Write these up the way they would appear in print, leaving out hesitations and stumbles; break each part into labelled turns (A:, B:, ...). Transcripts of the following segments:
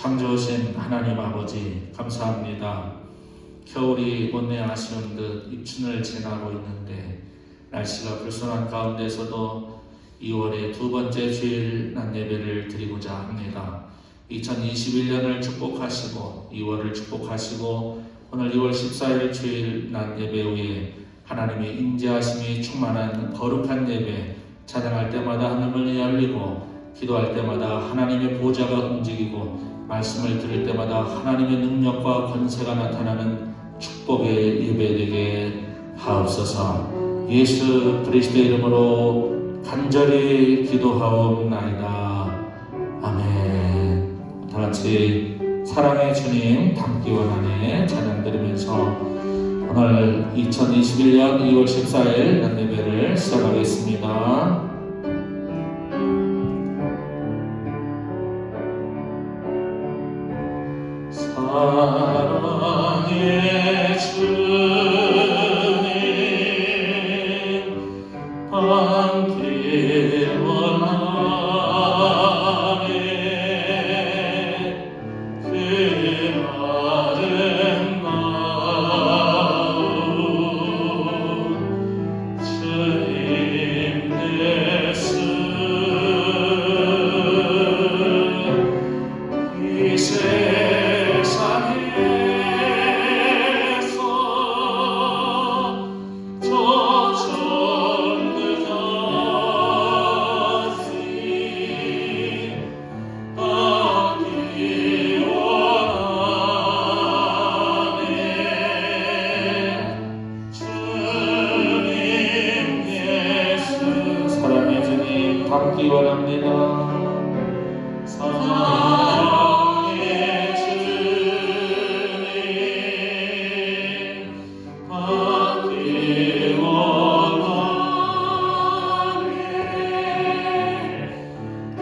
A: 창조하신 하나님 아버지 감사합니다. 겨울이 못내 아쉬운 듯 입춘을 지나고 있는데 날씨가 불순한 가운데서도 2월의 두 번째 주일 낮 예배를 드리고자 합니다. 2021년을 축복하시고 2월을 축복하시고 오늘 2월 14일 주일 낮 예배 후에 하나님의 임재하심이 충만한 거룩한 예배, 찬양할 때마다 하늘문이 열리고 기도할 때마다 하나님의 보좌가 움직이고 말씀을 들을 때마다 하나님의 능력과 권세가 나타나는 축복의 예배 되게 하옵소서. 예수 그리스도의 이름으로 간절히 기도하옵나이다. 아멘. 다같이 사랑의 주님 담기 원하네 찬양 드리면서 오늘 2021년 2월 14일 낮 예배를 시작하겠습니다. 사랑의 주님 담기 원하네 그 아름다운 주님 예수 이 담기 원합니다. 사랑의 주님 담기 원하네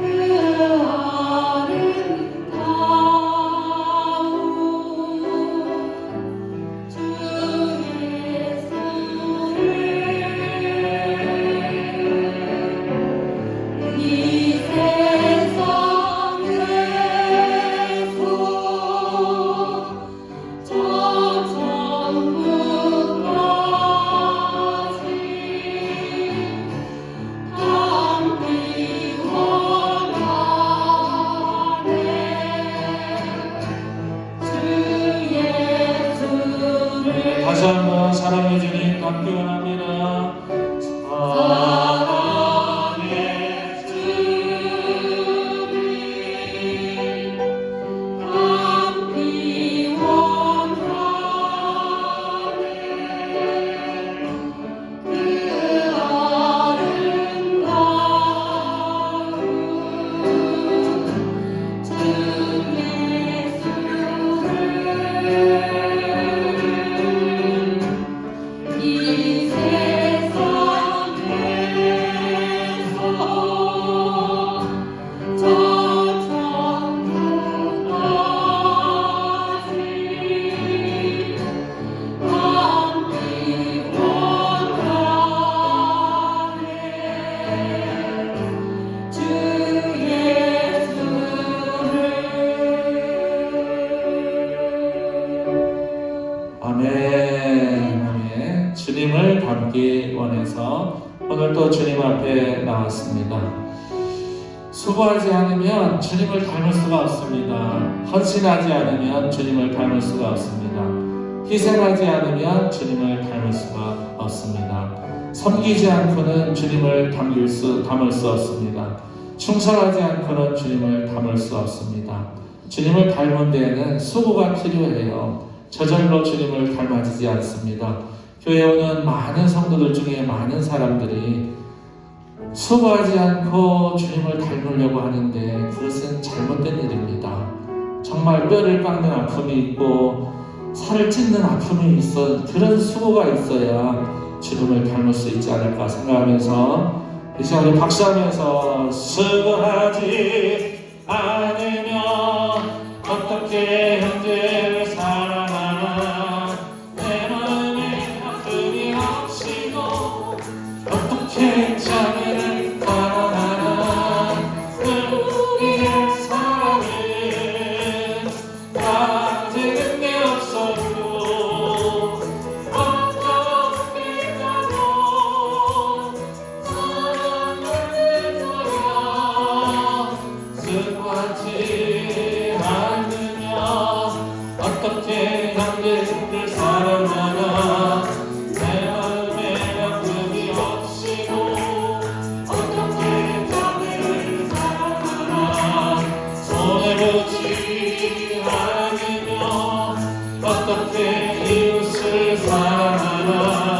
A: 그 아름다운 주 다시 한번 사랑해 주님 담기 원합니다. 사랑해 주님 담기 원하네 그 아름다운 주 아멘. 주님을 닮기 원해서 오늘 또 주님 앞에 나왔습니다. 수고하지 않으면 주님을 닮을 수가 없습니다. 헌신하지 않으면 주님을 닮을 수가 없습니다. 희생하지 않으면 주님을 닮을 수가 없습니다. 섬기지 않고는 주님을 담을 수 없습니다. 충성하지 않고는 주님을 담을 수 없습니다. 주님을 닮은 데에는 수고가 필요해요. 저절로 주님을 닮아지지 않습니다. 교회에 오는 많은 성도들 중에 많은 사람들이 수고하지 않고 주님을 닮으려고 하는데 그것은 잘못된 일입니다. 정말 뼈를 깎는 아픔이 있고 살을 찢는 아픔이 있어 그런 수고가 있어야 주님을 닮을 수 있지 않을까 생각하면서 이 시간에 박수하면서 수고하지 않으면 어떻게 형제를 사랑하나 내 마음에 아픔이 없이도 어떻게 자매를 사랑하나 늘 우리의 사랑을 어떻게 형제들 사랑하나 내 마음에 아픔이 없이도 어떻게 자매를 사랑하나 손에 붙지 않으며 어떻게 이웃을 사랑하나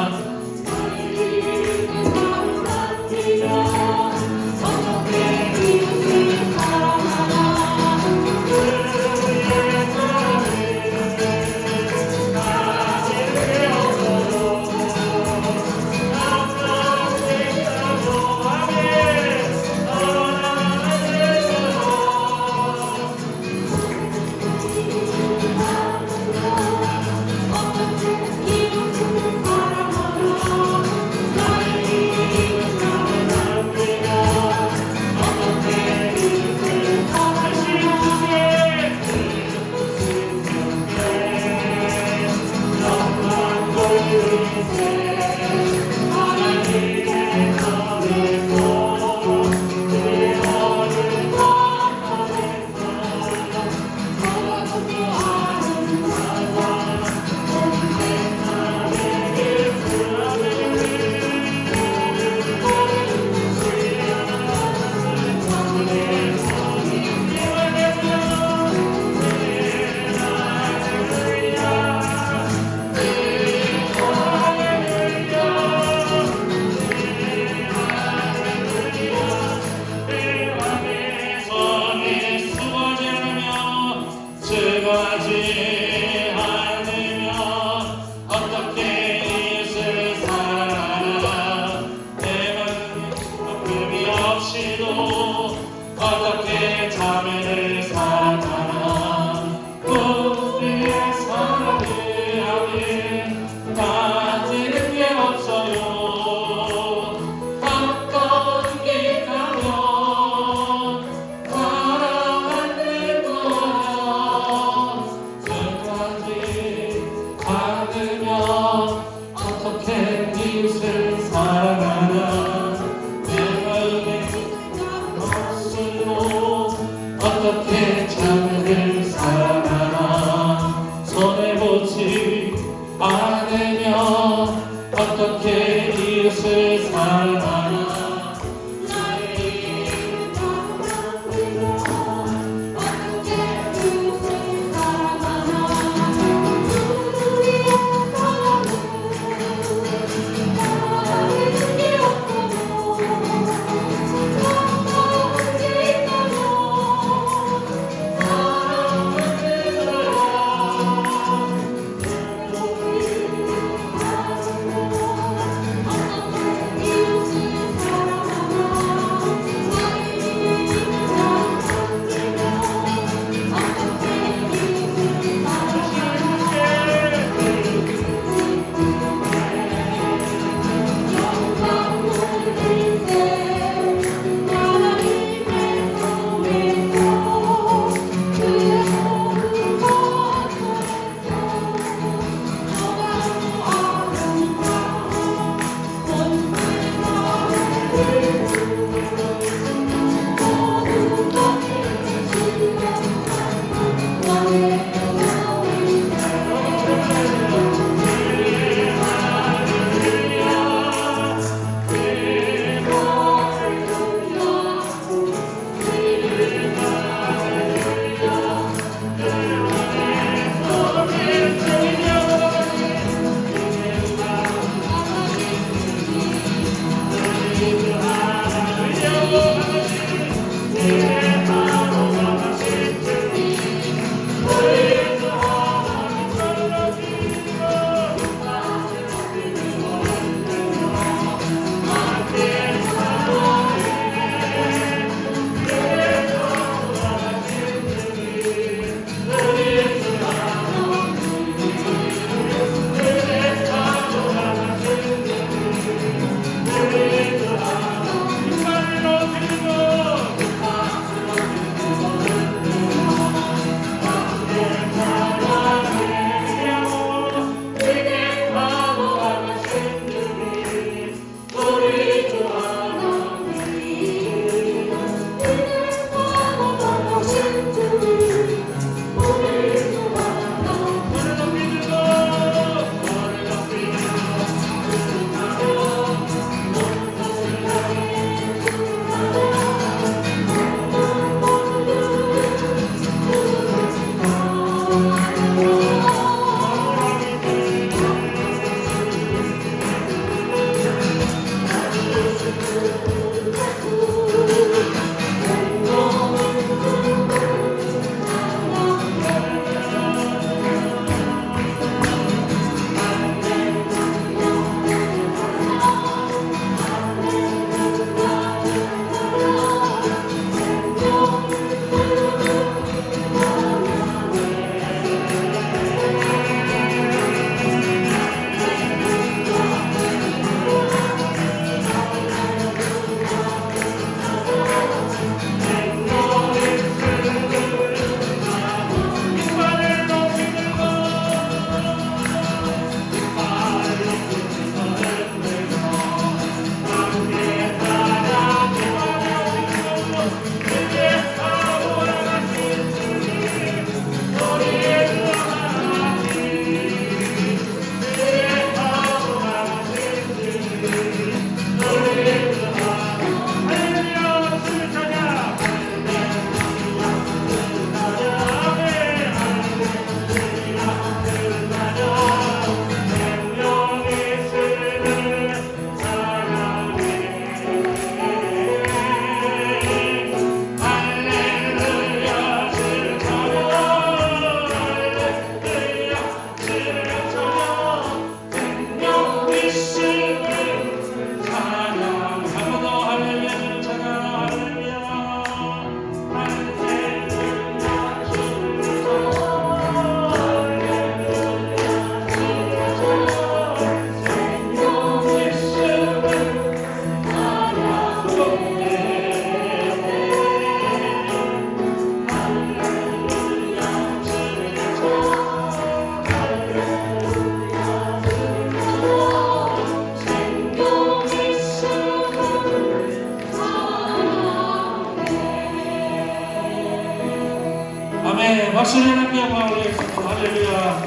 A: 박수를 함께 올리겠습니다. 할렐루야.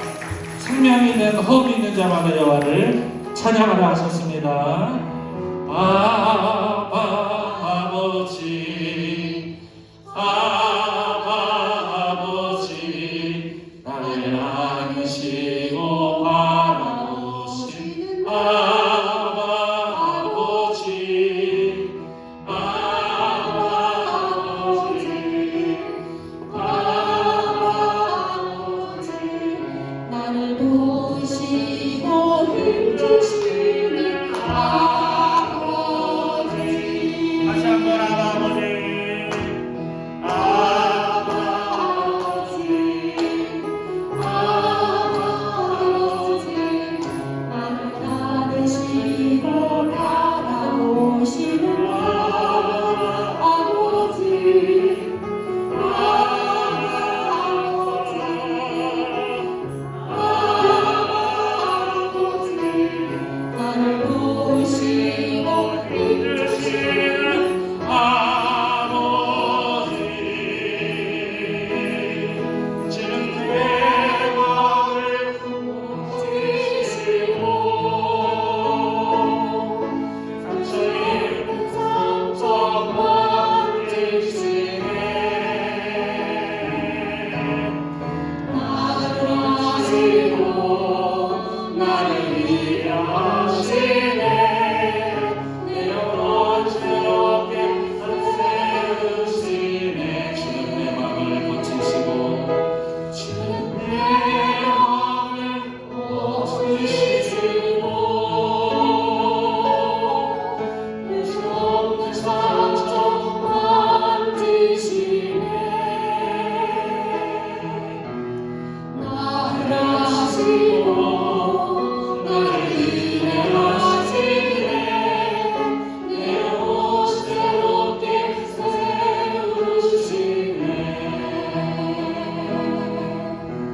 A: 생명이 있는 호흡이 있는 자마다 여호와를 찬양하라 하셨습니다. 아버지 아버지 나를 안으시고 바라보신 아버지
B: 나를 보시고 힘주시는 아버지
C: 다시 한번 아버지
B: 나를 받으시고 바라보시는 아버지 나를 보시고
C: 주시는 아버지 지금 내 마음을 품으시고 상처에 상처 만지시네 나를 아시고 나를 이해하시네 내 영혼 즐겁게 세우시네
A: 주는 내 마음을 고치시고
C: 주는 내 마음을 고치시고 내 좁은 상처 만지시네 나를 아시고 나를 이해하시네 내 영혼 새롭게 세우시네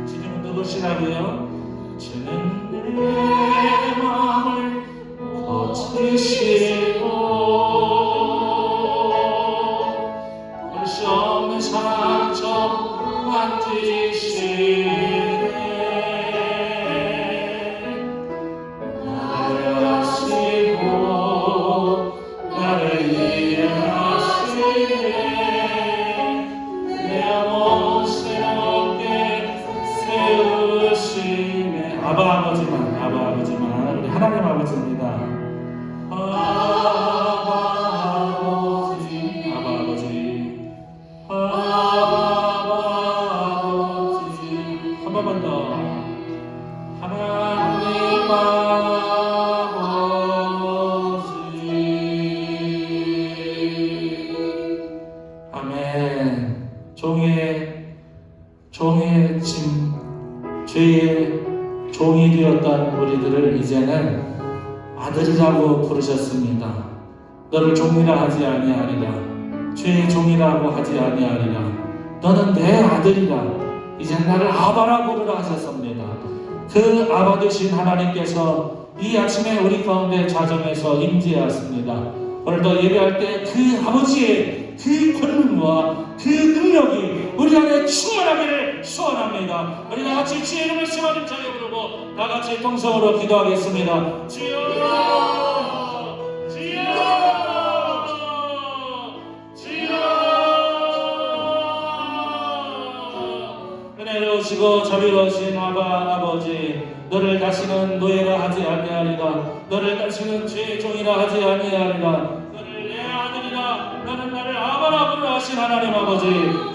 A: 주님은 누구시라고요? 주는 내 마음을 고치시고 볼 수 없는 상처 만지시네 나를 아시고 나를 이해하시네 내 영혼 새롭게 세우시네 아버지만 우리 하나님 아버지입니다. 아버지 한 번만 더 하나님 아버지 아멘. 종의 짐 죄의 종이 되었던 우리들을 이제는 아들이라고 부르셨습니다. 너를 종이라 하지 아니하리라. 죄의 종이라고 하지 아니하리라. 너는 내 아들이라. 이제 나를 아바라 부르라 하셨습니다. 그 아바 되신 하나님께서 이 아침에 우리 가운데 자정해서 임재하였습니다. 오늘도 예배할 때 그 아버지의 그 권능과 그 능력이 우리 안에 충만하기를 소원합니다. 우리 다같이 주의 이름을 심하는 자에 부르고 다같이 통성으로 기도하겠습니다. 주여 주여 주여 은혜로우시고 자비로우신 아버지 너를 다시는 노예라 하지 아니하리라. 너를 다시는 죄의 종이라 하지 아니하리라. 너를 내 아들이라. 너는 나를 아바라 부르라 하신 하나님 아버지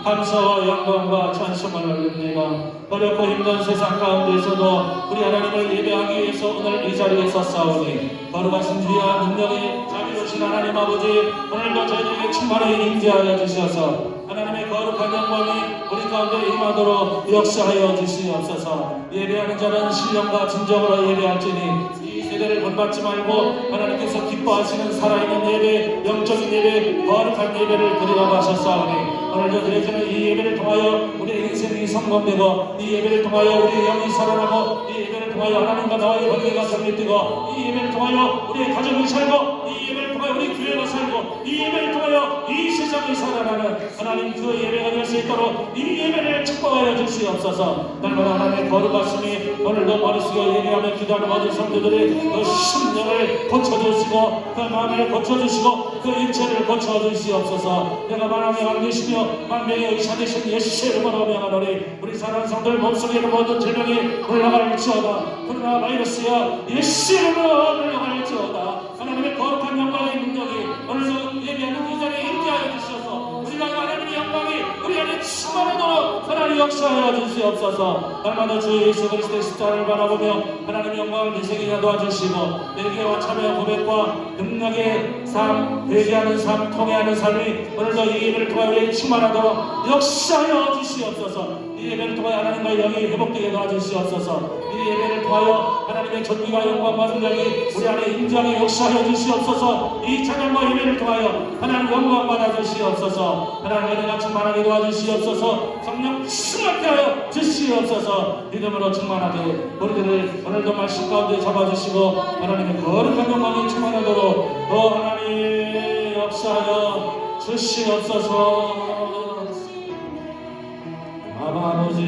A: 감사와 영광과 찬송을 올립니다. 어렵고 힘든 세상 가운데서도 우리 하나님을 예배하기 위해서 오늘 이 자리에 섰사오니 거룩하신 주와 능력이 자비로우신 하나님 아버지 오늘도 저희에게 충만히 임재하여 주셔서 하나님의 거룩한 영광이 우리 가운데 임하도록 역사하여 주시옵소서. 예배하는 자는 신령과 진정으로 예배할지니 이 세대를 본받지 말고 하나님께서 기뻐하시는 살아있는 예배, 영적인 예배, 거룩한 예배를 드리라고 하셨사오니 오늘도 드려지는 이 예배를 통하여 우리의 인생이 성공되고 이 예배를 통하여 우리의 영이 살아나고 이 예배를 통하여 하나님과 나와의 관계가 정립되고 이 예배를 통하여 우리의 가정이 살고 이 예배를 통하여 우리 우리 교회로 살고 이 예배를 통하여 이 세상을 살아가는 하나님 그 예배가 될 수 있도록 이 예배를 축복하여 주시옵소서. 날마다 하나님의 거룩하심이 오늘도 머리 숙여 예배하며 기도하는 모든 성도들의 그 심령을 고쳐주시고 그 마음을 고쳐주시고 그 일체를 고쳐주시옵소서. 내가 만왕의 왕 되시며 만명의 의사 되신 예수의 이름으로 명하노니 우리 사랑하는 성도들 몸속에 있는 모든 질병이 물러갈지어다. 코로나 바이러스여 예수의 이름으로 물러갈지어다. 하나님의 거룩한 영광의 능력이 오늘도 예배하는 이 자리에 임재하여 주시옵소서. 우리가 하나님의 영광이 우리 안에 충만하도록 하나님 역사하여 주시옵소서. 날마다 주 예수 그리스도의 십자가를 바라보며 하나님의 영광을 되새기게 도와주시고 내게와 참여 고백과 능력의 삶, 회개하는 삶, 통회하는 삶이 오늘도 이 예배를 통하여 우리의 충만하도록 역사하여 주시옵소서. 이 예배를 통하여 하나님과의 영이 회복되게 도와주시옵소서. 이 예배를 통하여 하나님의 존귀와 영광과 능력이 우리 안에 인정에 역사하여 주시옵소서. 이 찬양과 예배를 통하여 하나님 영광 받아 주시옵소서. 하나님 은혜가 충만하게 도와주시옵소서. 성령 충만케 하여 주시옵소서. 믿음으로 충만하게 우리들을 오늘도 말씀 가운데 잡아주시고 하나님의 거룩한 영광이 충만하도록 또 하나님 역사하여 주시옵소서. 아버지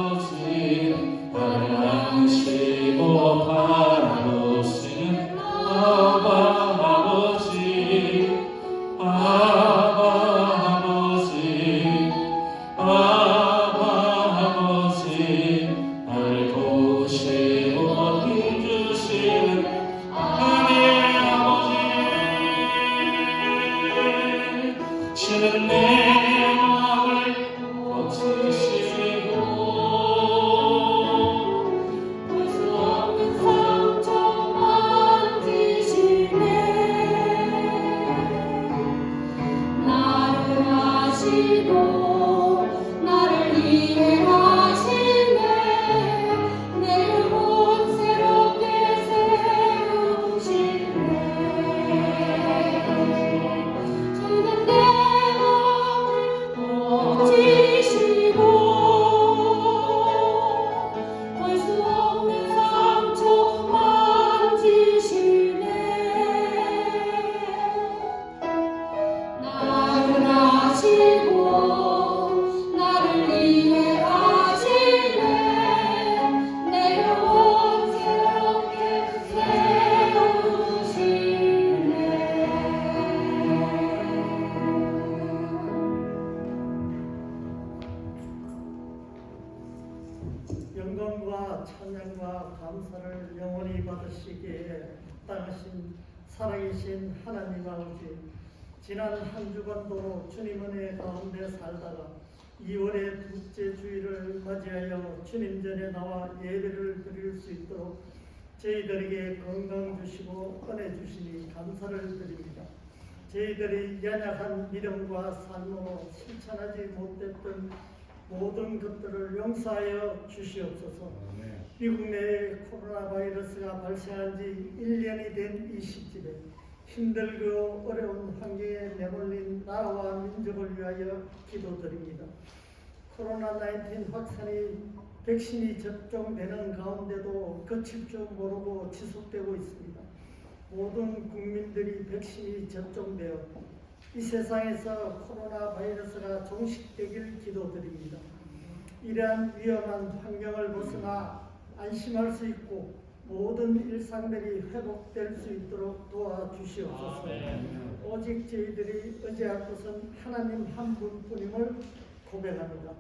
A: 아버지 나를 안시고 바라보시는 아버지 나를 보시고 힘주시는 하나님 아버지 주는 내 마음을 고치시고
B: 볼 수 없는 상처 만지시네. 나를 아시고 나를 이해하시네. 내 영혼 새롭게 세우시네. 주는 내 마음을 고치시고 볼 수 없는 상처 만지시네. 나를 아시고 나를 이해하시네. 내 영혼 새롭게 세우시네.
D: 영광과 찬양과 감사를 영원히 받으시기에 합당하신 살아계신 하나님 아버지, 지난 한 주간도 주님 은혜 가운데 살다가 2월의 둘째 주일을 맞이하여 주님 전에 나와 예배를 드릴 수 있도록 저희들에게 건강 주시고 은혜 주시니 감사를 드립니다. 저희들이 연약한 믿음과 삶으로 실천하지 못했던 모든 것들을 용서하여 주시옵소서. 미국 내에 코로나 바이러스가 발생한 지 1년이 된 이 시점에 힘들고 어려운 환경에 내몰린 나라와 민족을 위하여 기도드립니다. 코로나19 확산이 백신이 접종되는 가운데도 그칠 줄 모르고 지속되고 있습니다. 모든 국민들이 백신이 접종되어 이 세상에서 코로나 바이러스가 종식되길 기도드립니다. 이러한 위험한 환경을 벗어나 안심할 수 있고 모든 일상들이 회복될 수 있도록 도와주시옵소서. 오직 저희들이 의지할 것은 하나님 한 분뿐임을 고백합니다.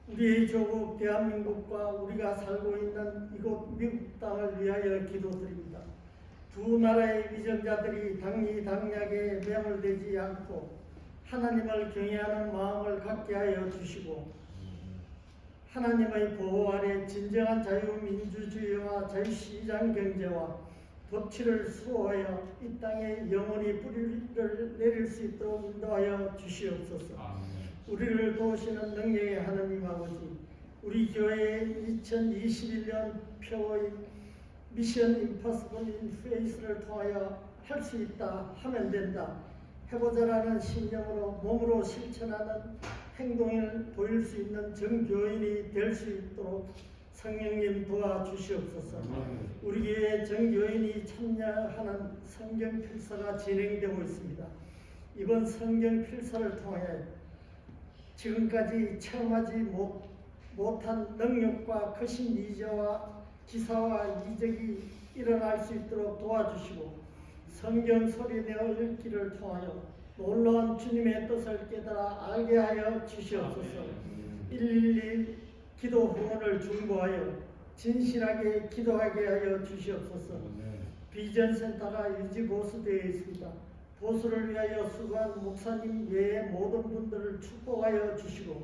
D: 우리의 조국 대한민국과 우리가 살고 있는 이곳 미국 땅을 위하여 기도드립니다. 두 나라의 위정자들이 당리당략에 매몰되지 않고 하나님을 경외하는 마음을 갖게 하여 주시고 하나님의 보호 아래 진정한 자유민주주의와 자유시장 경제와 법치를 수호하여 이 땅에 영원히 뿌리를 내릴 수 있도록 인도하여 주시옵소서. 우리를 도우시는 능력의 하나님 아버지, 우리 교회의 2021년 표의 미션 임파서블 인 페이스를 통하여 할 수 있다 하면 된다 해보자라는 신념으로 몸으로 실천하는 행동을 보일 수 있는 정교인이 될 수 있도록 성령님 도와주시옵소서. 우리 교회 정교인이 참여하는 성경 필사가 진행되고 있습니다. 이번 성경 필사를 통해 지금까지 체험하지 못한 능력과 크신 기사와 이적이 일어날 수 있도록 도와주시고 성경 소리내어 읽기를 통하여 놀라운 주님의 뜻을 깨달아 알게 하여 주시옵소서. 112 기도 후원을 중보하여 진실하게 기도하게 하여 주시옵소서. 비전센터가 유지 보수되어 있습니다. 보수를 위하여 수고한 목사님 외의 모든 분들을 축복하여 주시고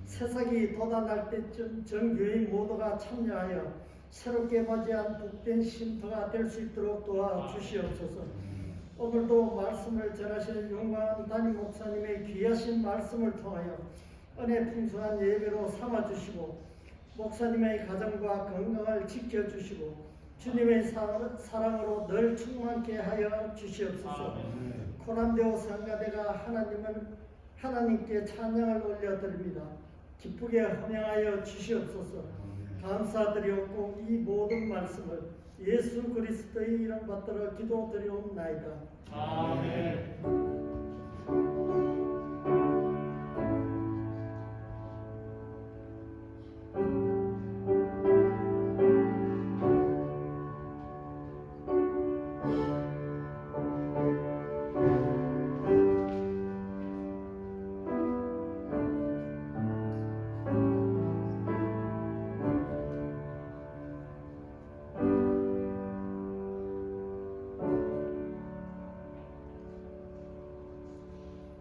D: 새싹이 돋아날 때쯤 전교인 모두가 참여하여 새롭게 맞이한 복된 쉼터가 될 수 있도록 도와주시옵소서. 오늘도 말씀을 전하시는 용감한 담임 목사님의 귀하신 말씀을 통하여 은혜 풍성한 예배로 삼아주시고 목사님의 가정과 건강을 지켜주시고 주님의 사랑으로 늘 충만케 하여 주시옵소서. 코남대오 성가대가 하나님께 찬양을 올려드립니다. 기쁘게 헌행하여 주시옵소서. 감사드리옵고 이 모든 말씀을 예수 그리스도의 이름 받들어 기도드리옵나이다.
A: 아멘.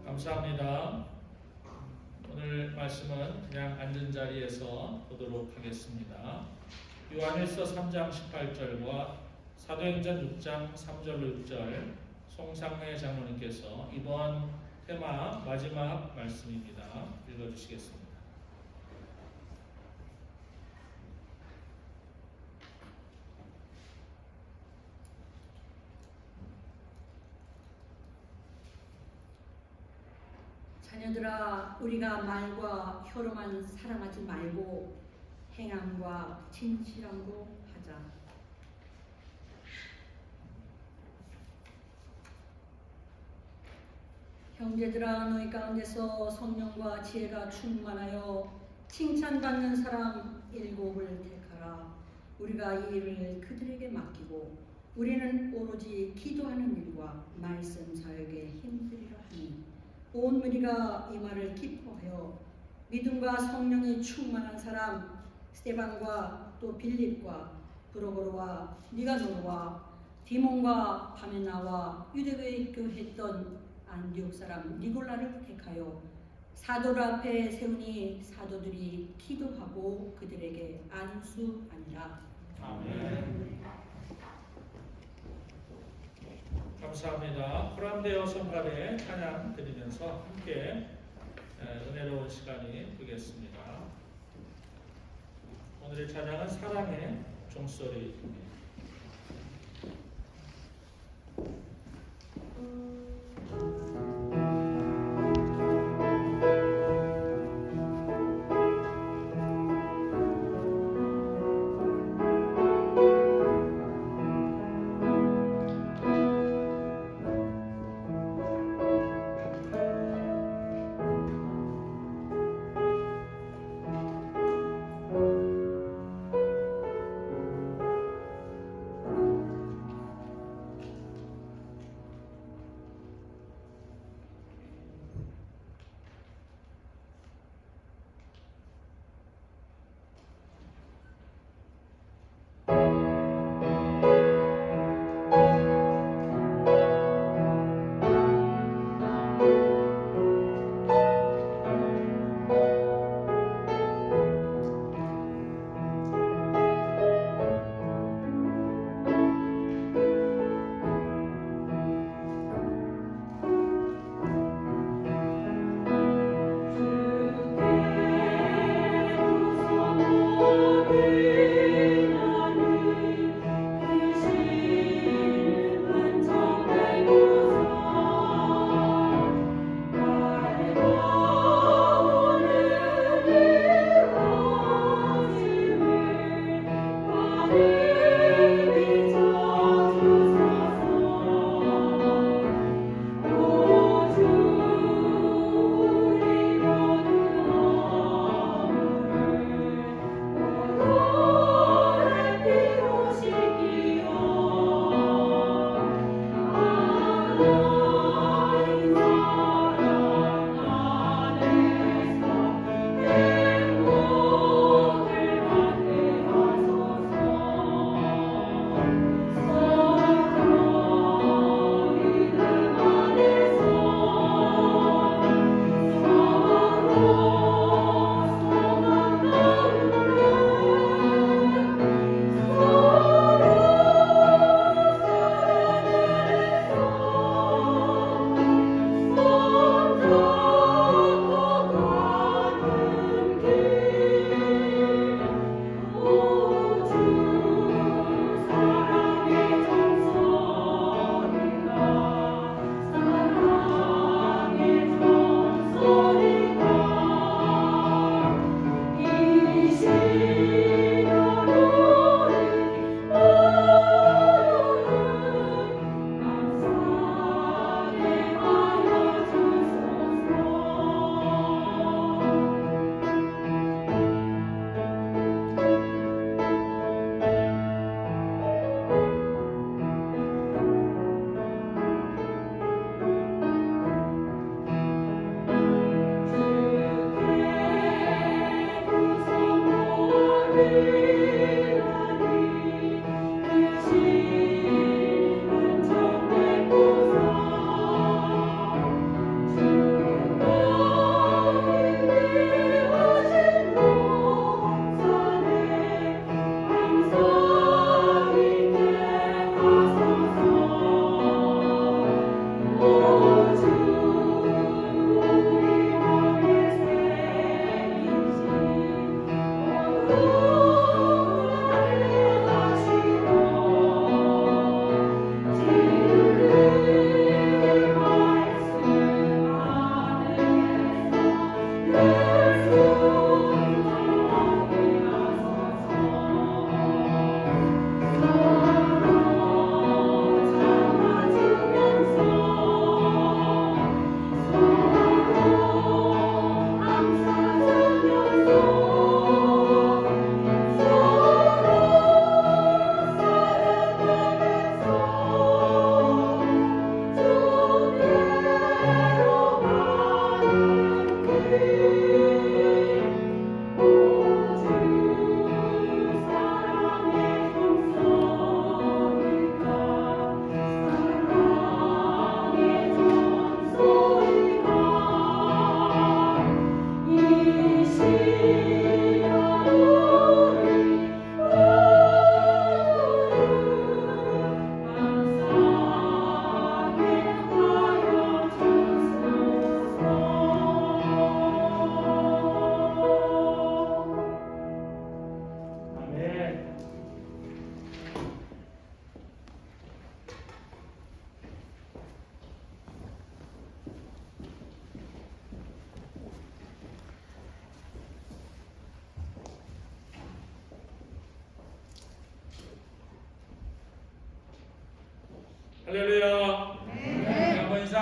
A: 감사합니다. 오늘 말씀은 그냥 앉은 자리에서 보도록 하겠습니다. 요한일서 3장 18절과 사도행전 6장 3절로 6절 송상래 장로님께서 이번 테마 마지막 말씀입니다. 읽어주시겠습니다.
B: 자녀들아, 우리가 말과 혀로만 사랑하지 말고 행함과 진실함으로 하자. 형제들아, 너희 가운데서 성령과 지혜가 충만하여 칭찬받는 사람 7을 택하라. 우리가 이 일을 그들에게 맡기고 우리는 오로지 기도하는 일과 말씀 사역에 힘쓰리라 하니 온 무리가 이 말을 기뻐하여 믿음과 성령이 충만한 사람 스데반과 또 빌립과 브로고로와 니가노르와 디몬과 바메나와 유대교에 입교했던 안디옥 사람 니골라를 택하여 사도들 앞에 세우니 사도들이 기도하고 그들에게 안수하니라.
A: 아멘. 감사합니다. 코람데오 성가대 찬양 드리면서 함께 은혜로운 시간이 되겠습니다. 오늘의 찬양은 사랑의 종소리입니다.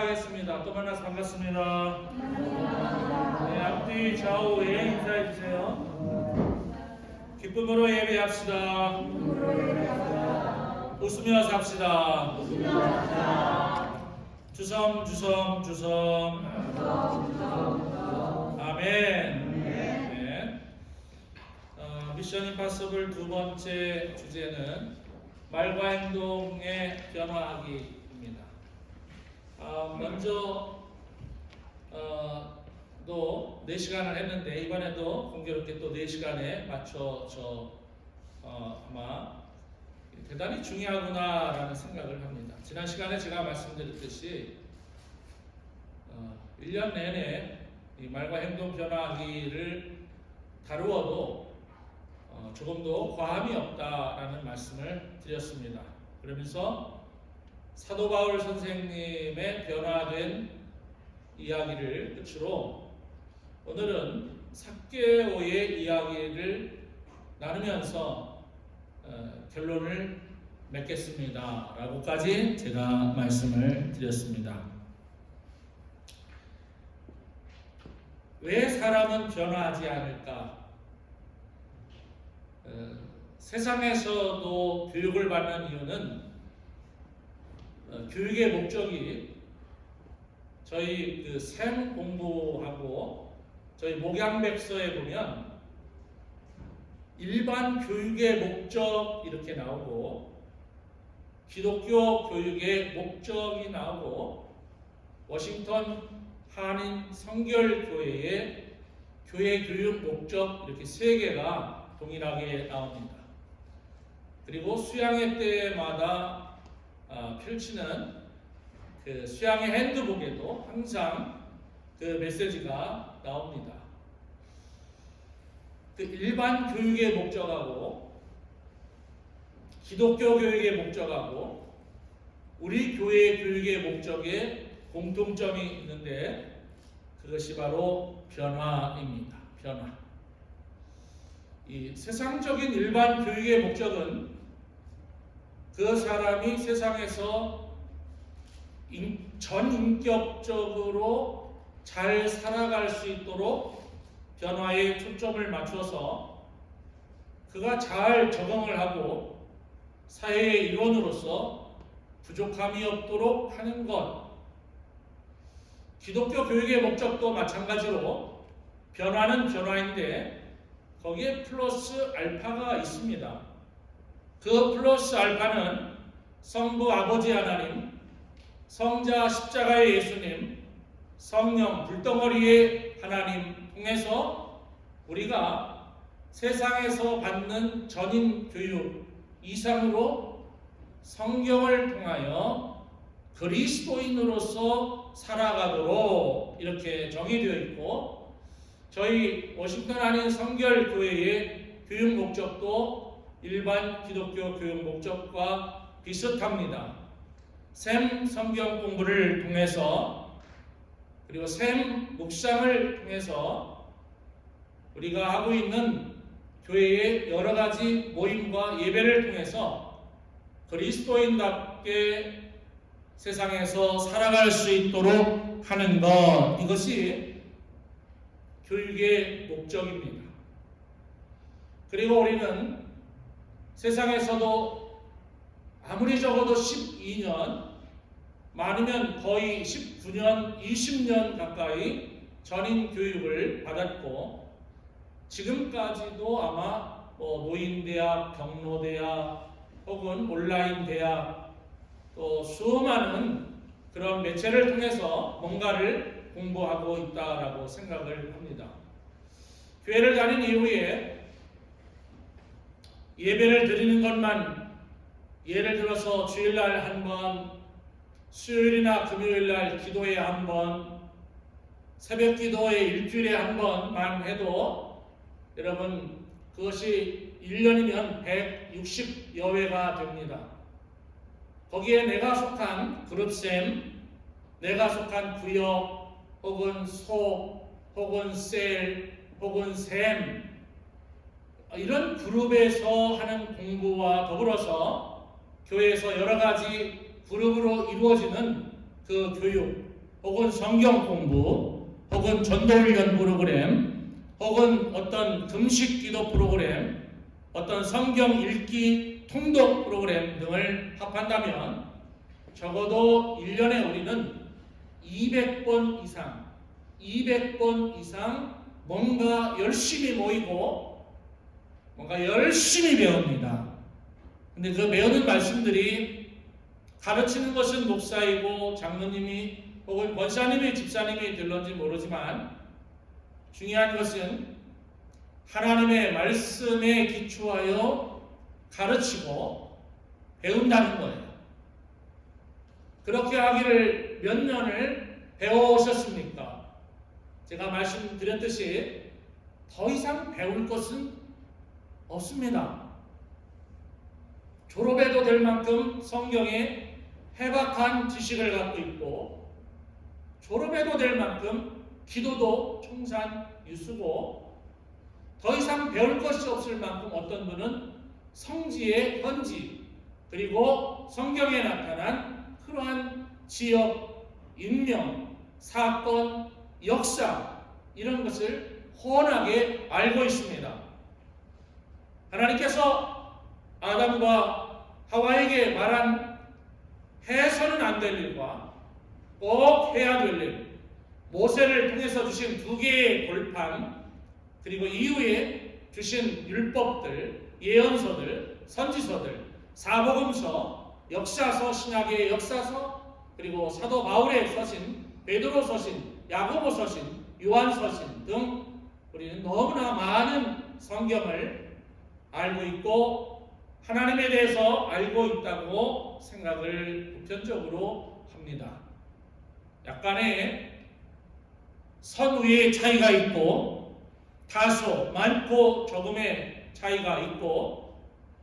A: 인사하겠습니다. 또 만나서 반갑습니다. 네, 앞뒤 좌우에 인사해 주세요. 기쁨으로 예배합시다. 웃으며 삽시다. 주섬 주섬 주섬. 아멘. 네. 미션 임파서블 두 번째 주제는 말과 행동의 변화하기입니다. 먼저 또 4시간을 했는데 이번에도 공교롭게 또 4시간에 맞춰서 아마 대단히 중요하구나라는 생각을 합니다. 지난 시간에 제가 말씀드렸듯이 1년 내내 이 말과 행동 변화하기를 다루어도 조금도 과함이 없다라는 말씀을 드렸습니다. 그러면서 사도 바울 선생님의 변화된 이야기를 끝으로 오늘은 삭개오의 이야기를 나누면서 결론을 맺겠습니다 라고까지 제가 말씀을 드렸습니다. 왜 사람은 변화하지 않을까? 세상에서도 교육을 받는 이유는 교육의 목적이 저희 그 셈 공부하고 저희 목양백서에 보면 일반 교육의 목적 이렇게 나오고 기독교 교육의 목적이 나오고 워싱턴 한인 성결교회의 교회 교육 목적 이렇게 3개가 동일하게 나옵니다. 그리고 수양회 때마다 펼치는 그 수양회 핸드북에도 항상 그 메시지가 나옵니다. 그 일반 교육의 목적하고 기독교 교육의 목적하고 우리 교회 교육의 목적에 공통점이 있는데 그것이 바로 변화입니다. 변화. 이 세상적인 일반 교육의 목적은 그 사람이 세상에서 전인격적으로 잘 살아갈 수 있도록 변화에 초점을 맞춰서 그가 잘 적응을 하고 사회의 일원으로서 부족함이 없도록 하는 것. 기독교 교육의 목적도 마찬가지로 변화는 변화인데 거기에 플러스 알파가 있습니다. 그 플러스 알파는 성부 아버지 하나님, 성자 십자가의 예수님, 성령 불덩어리의 하나님 통해서 우리가 세상에서 받는 전인 교육 이상으로 성경을 통하여 그리스도인으로서 살아가도록 이렇게 정의되어 있고 저희 워싱턴 한인 성결교회의 교육 목적도 일반 기독교 교육 목적과 비슷합니다. 샘 성경 공부를 통해서 그리고 샘 묵상을 통해서 우리가 하고 있는 교회의 여러 가지 모임과 예배를 통해서 그리스도인답게 세상에서 살아갈 수 있도록 하는 것, 이것이 교육의 목적입니다. 그리고 우리는 세상에서도 아무리 적어도 12년, 많으면 거의 19년, 20년 가까이 전인 교육을 받았고 지금까지도 아마 노인대학, 경로대학 혹은 온라인 대학 또 수많은 그런 매체를 통해서 뭔가를 공부하고 있다라고 생각을 합니다. 교회를 다닌 이후에 예배를 드리는 것만 예를 들어서 주일날 한 번, 수요일이나 금요일날 기도회 한 번, 새벽 기도회 일주일에 한 번만 해도 여러분 그것이 1년이면 160여 회가 됩니다. 거기에 내가 속한 그룹셈, 내가 속한 구역 혹은 소 혹은 셀 혹은 셈 이런 그룹에서 하는 공부와 더불어서 교회에서 여러 가지 그룹으로 이루어지는 그 교육 혹은 성경 공부 혹은 전도훈련 프로그램 혹은 어떤 금식 기도 프로그램 어떤 성경 읽기 통독 프로그램 등을 합한다면 적어도 1년에 우리는 200번 이상 뭔가 열심히 모이고 뭔가 열심히 배웁니다. 근데 그 배우는 말씀들이 가르치는 것은 목사이고 장로님이 혹은 권사님이 집사님이 될런지 모르지만 중요한 것은 하나님의 말씀에 기초하여 가르치고 배운다는 거예요. 그렇게 하기를 몇 년을 배워오셨습니까? 제가 말씀드렸듯이 더 이상 배울 것은 없습니다. 졸업해도 될 만큼 성경에 해박한 지식을 갖고 있고 졸업해도 될 만큼 기도도 청산유수고 더 이상 배울 것이 없을 만큼 어떤 분은 성지의 현지 그리고 성경에 나타난 그러한 지역, 인명, 사건, 역사 이런 것을 훤하게 알고 있습니다. 하나님께서 아담과 하와에게 말한 해서는 안 될 일과 꼭 해야 될 일, 모세를 통해서 주신 2개의 돌판 그리고 이후에 주신 율법들, 예언서들, 선지서들, 사복음서, 역사서, 신약의 역사서 그리고 사도 바울의 서신, 베드로 서신, 야고보 서신, 요한 서신 등 우리는 너무나 많은 성경을 알고 있고 하나님에 대해서 알고 있다고 생각을 보편적으로 합니다. 약간의 선후의 차이가 있고 다소 많고 적음의 차이가 있고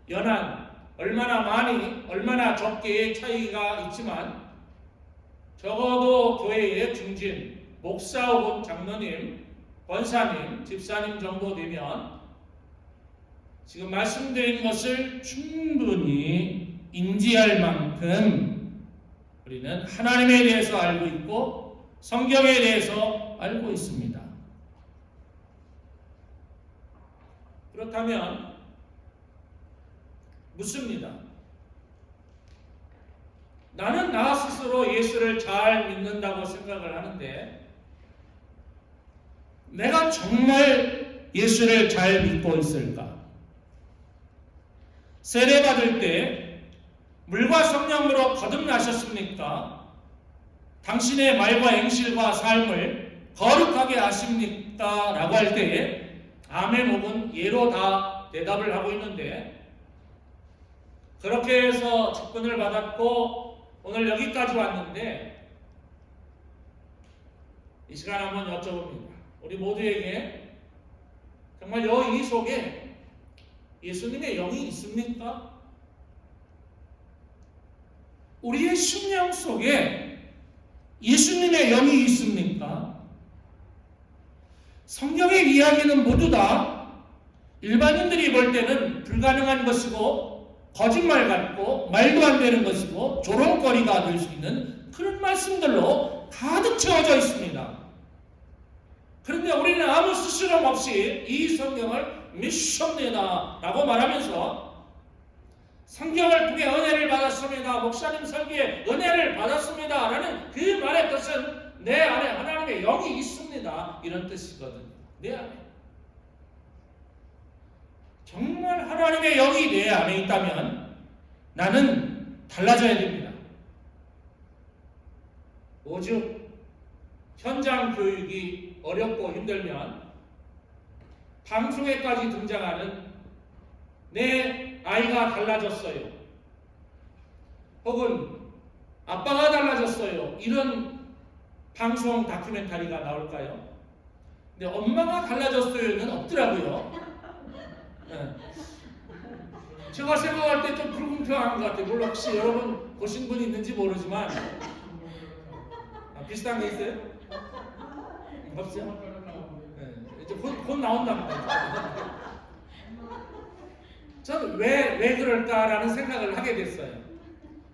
A: 연한 얼마나 많이 얼마나 적게의 차이가 있지만 적어도 교회의 중진, 목사 혹은 장로님, 권사님, 집사님 정도 되면 지금 말씀드린 것을 충분히 인지할 만큼 우리는 하나님에 대해서 알고 있고 성경에 대해서 알고 있습니다. 그렇다면 묻습니다. 나는 나 스스로 예수를 잘 믿는다고 생각을 하는데 내가 정말 예수를 잘 믿고 있을까? 세례받을 때 물과 성령으로 거듭나셨습니까? 당신의 말과 행실과 삶을 거룩하게 하십니까? 라고 할 때에 아멘 혹은 예로 다 대답을 하고 있는데 그렇게 해서 직분을 받았고 오늘 여기까지 왔는데 이 시간 한번 여쭤봅니다. 우리 모두에게 정말 이 속에 예수님의 영이 있습니까? 우리의 심령 속에 예수님의 영이 있습니까? 성경의 이야기는 모두 다 일반인들이 볼 때는 불가능한 것이고 거짓말 같고 말도 안 되는 것이고 조롱거리가 될 수 있는 그런 말씀들로 가득 채워져 있습니다. 그런데 우리는 아무 스스럼 없이 이 성경을 믿습니다 라고 말하면서 성경을 통해 은혜를 받았습니다. 목사님 설교에 은혜를 받았습니다 라는 그 말의 뜻은 내 안에 하나님의 영이 있습니다 이런 뜻이거든요. 내 안에 정말 하나님의 영이 내 안에 있다면 나는 달라져야 됩니다. 오직 현장 교육이 어렵고 힘들면 방송에까지 등장하는 내 아이가 달라졌어요. 혹은 아빠가 달라졌어요. 이런 방송 다큐멘터리가 나올까요? 근데 엄마가 달라졌어요는 없더라고요. 네. 제가 생각할 때 좀 불공평한 것 같아요. 물론 혹시 여러분 보신 분이 있는지 모르지만 비슷한 게 있어요? 없죠? 네. 이제 곧 나온답니다. 저는 왜 그럴까라는 생각을 하게 됐어요.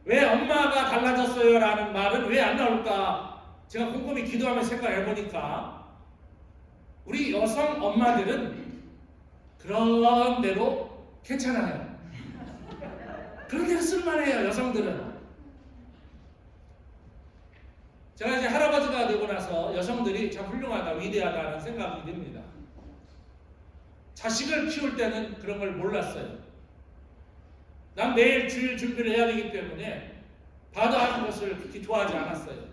A: 왜 엄마가 달라졌어요? 라는 말은 왜 안 나올까? 제가 곰곰이 기도하면서 생각해보니까 우리 여성 엄마들은 그런 대로 괜찮아요. 그런 대로 쓸만해요, 여성들은. 제가 이제 할아버지가 되고 나서 여성들이 참 훌륭하다, 위대하다는 생각이 듭니다. 자식을 키울 때는 그런 걸 몰랐어요. 난 매일 주일 준비를 해야 되기 때문에 바다하는 것을 그렇게 좋아하지 않았어요.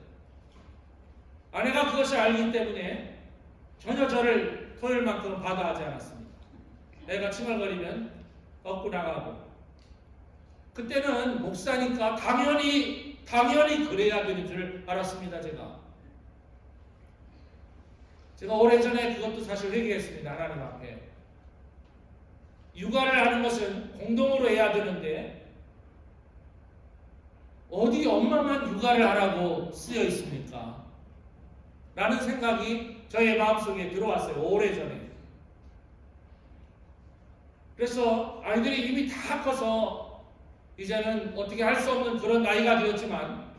A: 아내가 그것을 알기 때문에 전혀 저를 토요일만큼은 바다하지 않았습니다. 애가 칭얼거리면 꺾고 나가고. 그때는 목사니까 당연히 그래야 되는 줄 알았습니다. 제가 오래전에 그것도 사실 회개했습니다. 하나님 앞에. 육아를 하는 것은 공동으로 해야 되는데 어디 엄마만 육아를 하라고 쓰여 있습니까? 라는 생각이 저의 마음속에 들어왔어요. 오래전에. 그래서 아이들이 이미 다 커서 이제는 어떻게 할 수 없는 그런 나이가 되었지만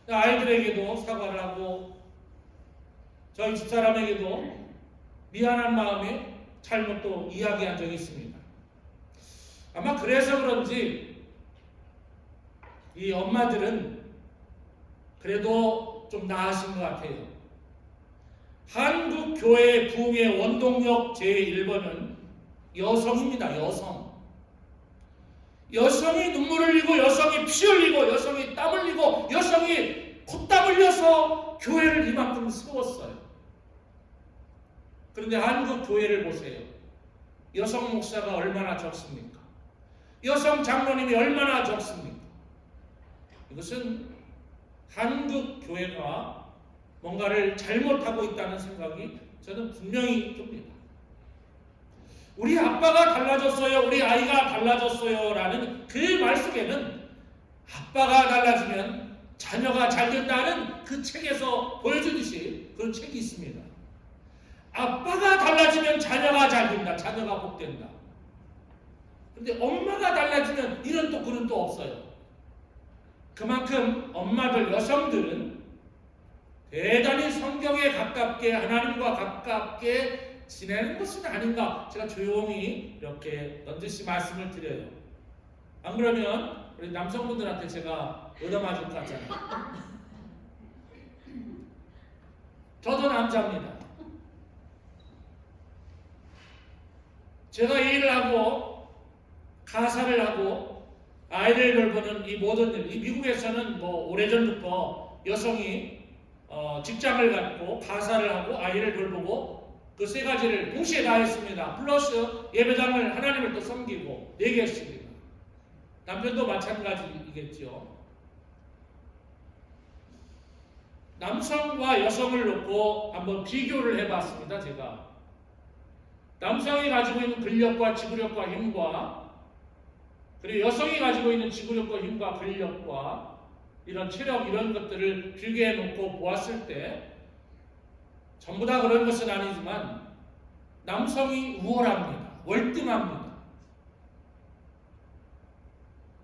A: 아이들에게도 사과를 하고 저희 집사람에게도 미안한 마음에 잘못도 이야기한 적이 있습니다. 아마 그래서 그런지 이 엄마들은 그래도 좀 나아진 것 같아요. 한국 교회 부흥의 원동력 제1번은 여성입니다. 여성이 눈물을 흘리고 여성이 피 흘리고 여성이 땀 흘리고 여성이 콧땀 흘려서 교회를 이만큼 세웠어요. 그런데 한국 교회를 보세요. 여성 목사가 얼마나 적습니까? 여성 장로님이 얼마나 적습니까? 이것은 한국 교회가 뭔가를 잘못하고 있다는 생각이 저는 분명히 듭니다. 우리 아빠가 달라졌어요. 우리 아이가 달라졌어요. 라는 그 말 속에는 아빠가 달라지면 자녀가 잘 된다는 그 책에서 보여주듯이 그런 책이 있습니다. 아빠가 달라지면 자녀가 잘 된다. 자녀가 복된다. 그런데 엄마가 달라지면 이런 또 그런 또 없어요. 그만큼 엄마들, 여성들은 대단히 성경에 가깝게 하나님과 가깝게 지내는 것은 아닌가 제가 조용히 이렇게 넌지시 말씀을 드려요. 안 그러면 우리 남성분들한테 제가 얻어맞을 것 같잖아요. 저도 남자입니다. 제가 일을 하고 가사를 하고 아이를 돌보는 이 모든 일, 이 미국에서는 뭐 오래전부터 여성이 직장을 갖고 가사를 하고 아이를 돌보고 그 세 가지를 동시에 다 했습니다. 플러스 예배당을 하나님을 또 섬기고 4개 했습니다. 남편도 마찬가지이겠죠. 남성과 여성을 놓고 한번 비교를 해봤습니다. 제가 남성이 가지고 있는 근력과 지구력과 힘과 그리고 여성이 가지고 있는 지구력과 힘과 근력과 이런 체력 이런 것들을 비교해 놓고 보았을 때 전부 다 그런 것은 아니지만 남성이 우월합니다. 월등합니다.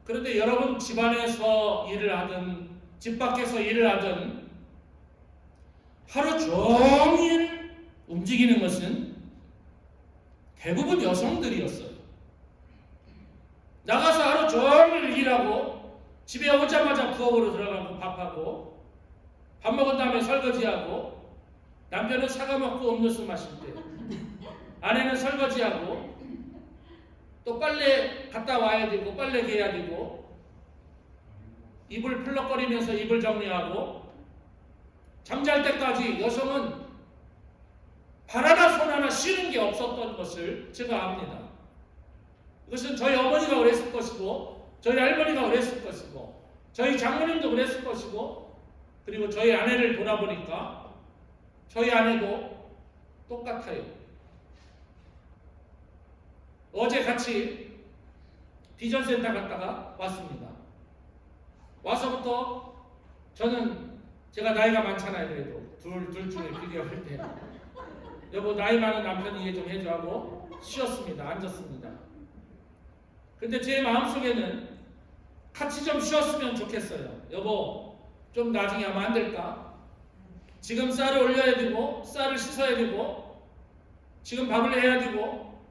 A: 그런데 여러분 집안에서 일을 하든 집 밖에서 일을 하든 하루 종일 움직이는 것은 대부분 여성들이었어요. 나가서 하루 종일 일하고 집에 오자마자 부엌으로 들어가고 밥하고 밥 먹은 다음에 설거지하고 남편은 사과 먹고 음료수 마실 때 아내는 설거지하고 또 빨래 갔다 와야 되고 빨래 개야 되고 이불 풀럭거리면서 이불 정리하고 잠잘 때까지 여성은 발 하나 손 하나 쉬는 게 없었던 것을 제가 압니다. 이것은 저희 어머니가 그랬을 것이고 저희 할머니가 그랬을 것이고 저희 장모님도 그랬을 것이고 그리고 저희 아내를 돌아보니까 저희 아내도 똑같아요. 어제 같이 비전센터 갔다가 왔습니다. 와서부터 저는 제가 나이가 많잖아요. 그래도 둘 중에 비교할 때 여보 나이 많은 남편이 이해 좀 해줘 하고 쉬었습니다. 앉았습니다. 근데 제 마음속에는 같이 좀 쉬었으면 좋겠어요. 여보, 좀 나중에 하면 안 될까? 지금 쌀을 올려야 되고, 쌀을 씻어야 되고, 지금 밥을 해야 되고,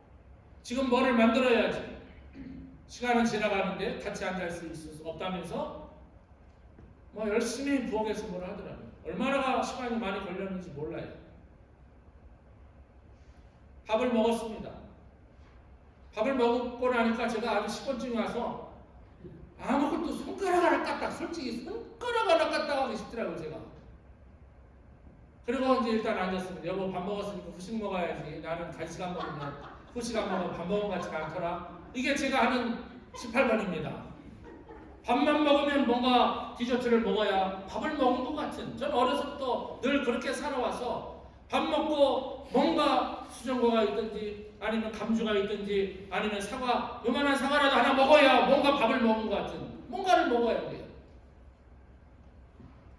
A: 지금 뭐를 만들어야지. 시간은 지나가는데 같이 앉아 있을 수 없다면서 뭐 열심히 부엌에서 뭘 하더라고요. 얼마나 시간이 많이 걸렸는지 몰라요. 밥을 먹었습니다. 밥을 먹고 나니까 제가 아주 식곤증이 와서 아무것도 손가락 하나 까딱, 솔직히 손가락 하나 까딱 하기 쉽더라고요, 제가. 그리고 이제 일단 앉았습니다. 여보, 밥 먹었으니까 후식 먹어야지. 나는 간식 안 먹으면, 후식 안 먹으면 밥 먹은 것 같지가 않더라. 이게 제가 하는 18번입니다. 밥만 먹으면 뭔가 디저트를 먹어야 밥을 먹은 것 같은, 저는 어려서부터 늘 그렇게 살아와서 밥 먹고 뭔가 수정과가 있든지 아니면 감주가 있든지 아니면 사과, 요만한 사과라도 하나 먹어야 뭔가 밥을 먹은 것 같은, 뭔가를 먹어야 돼요.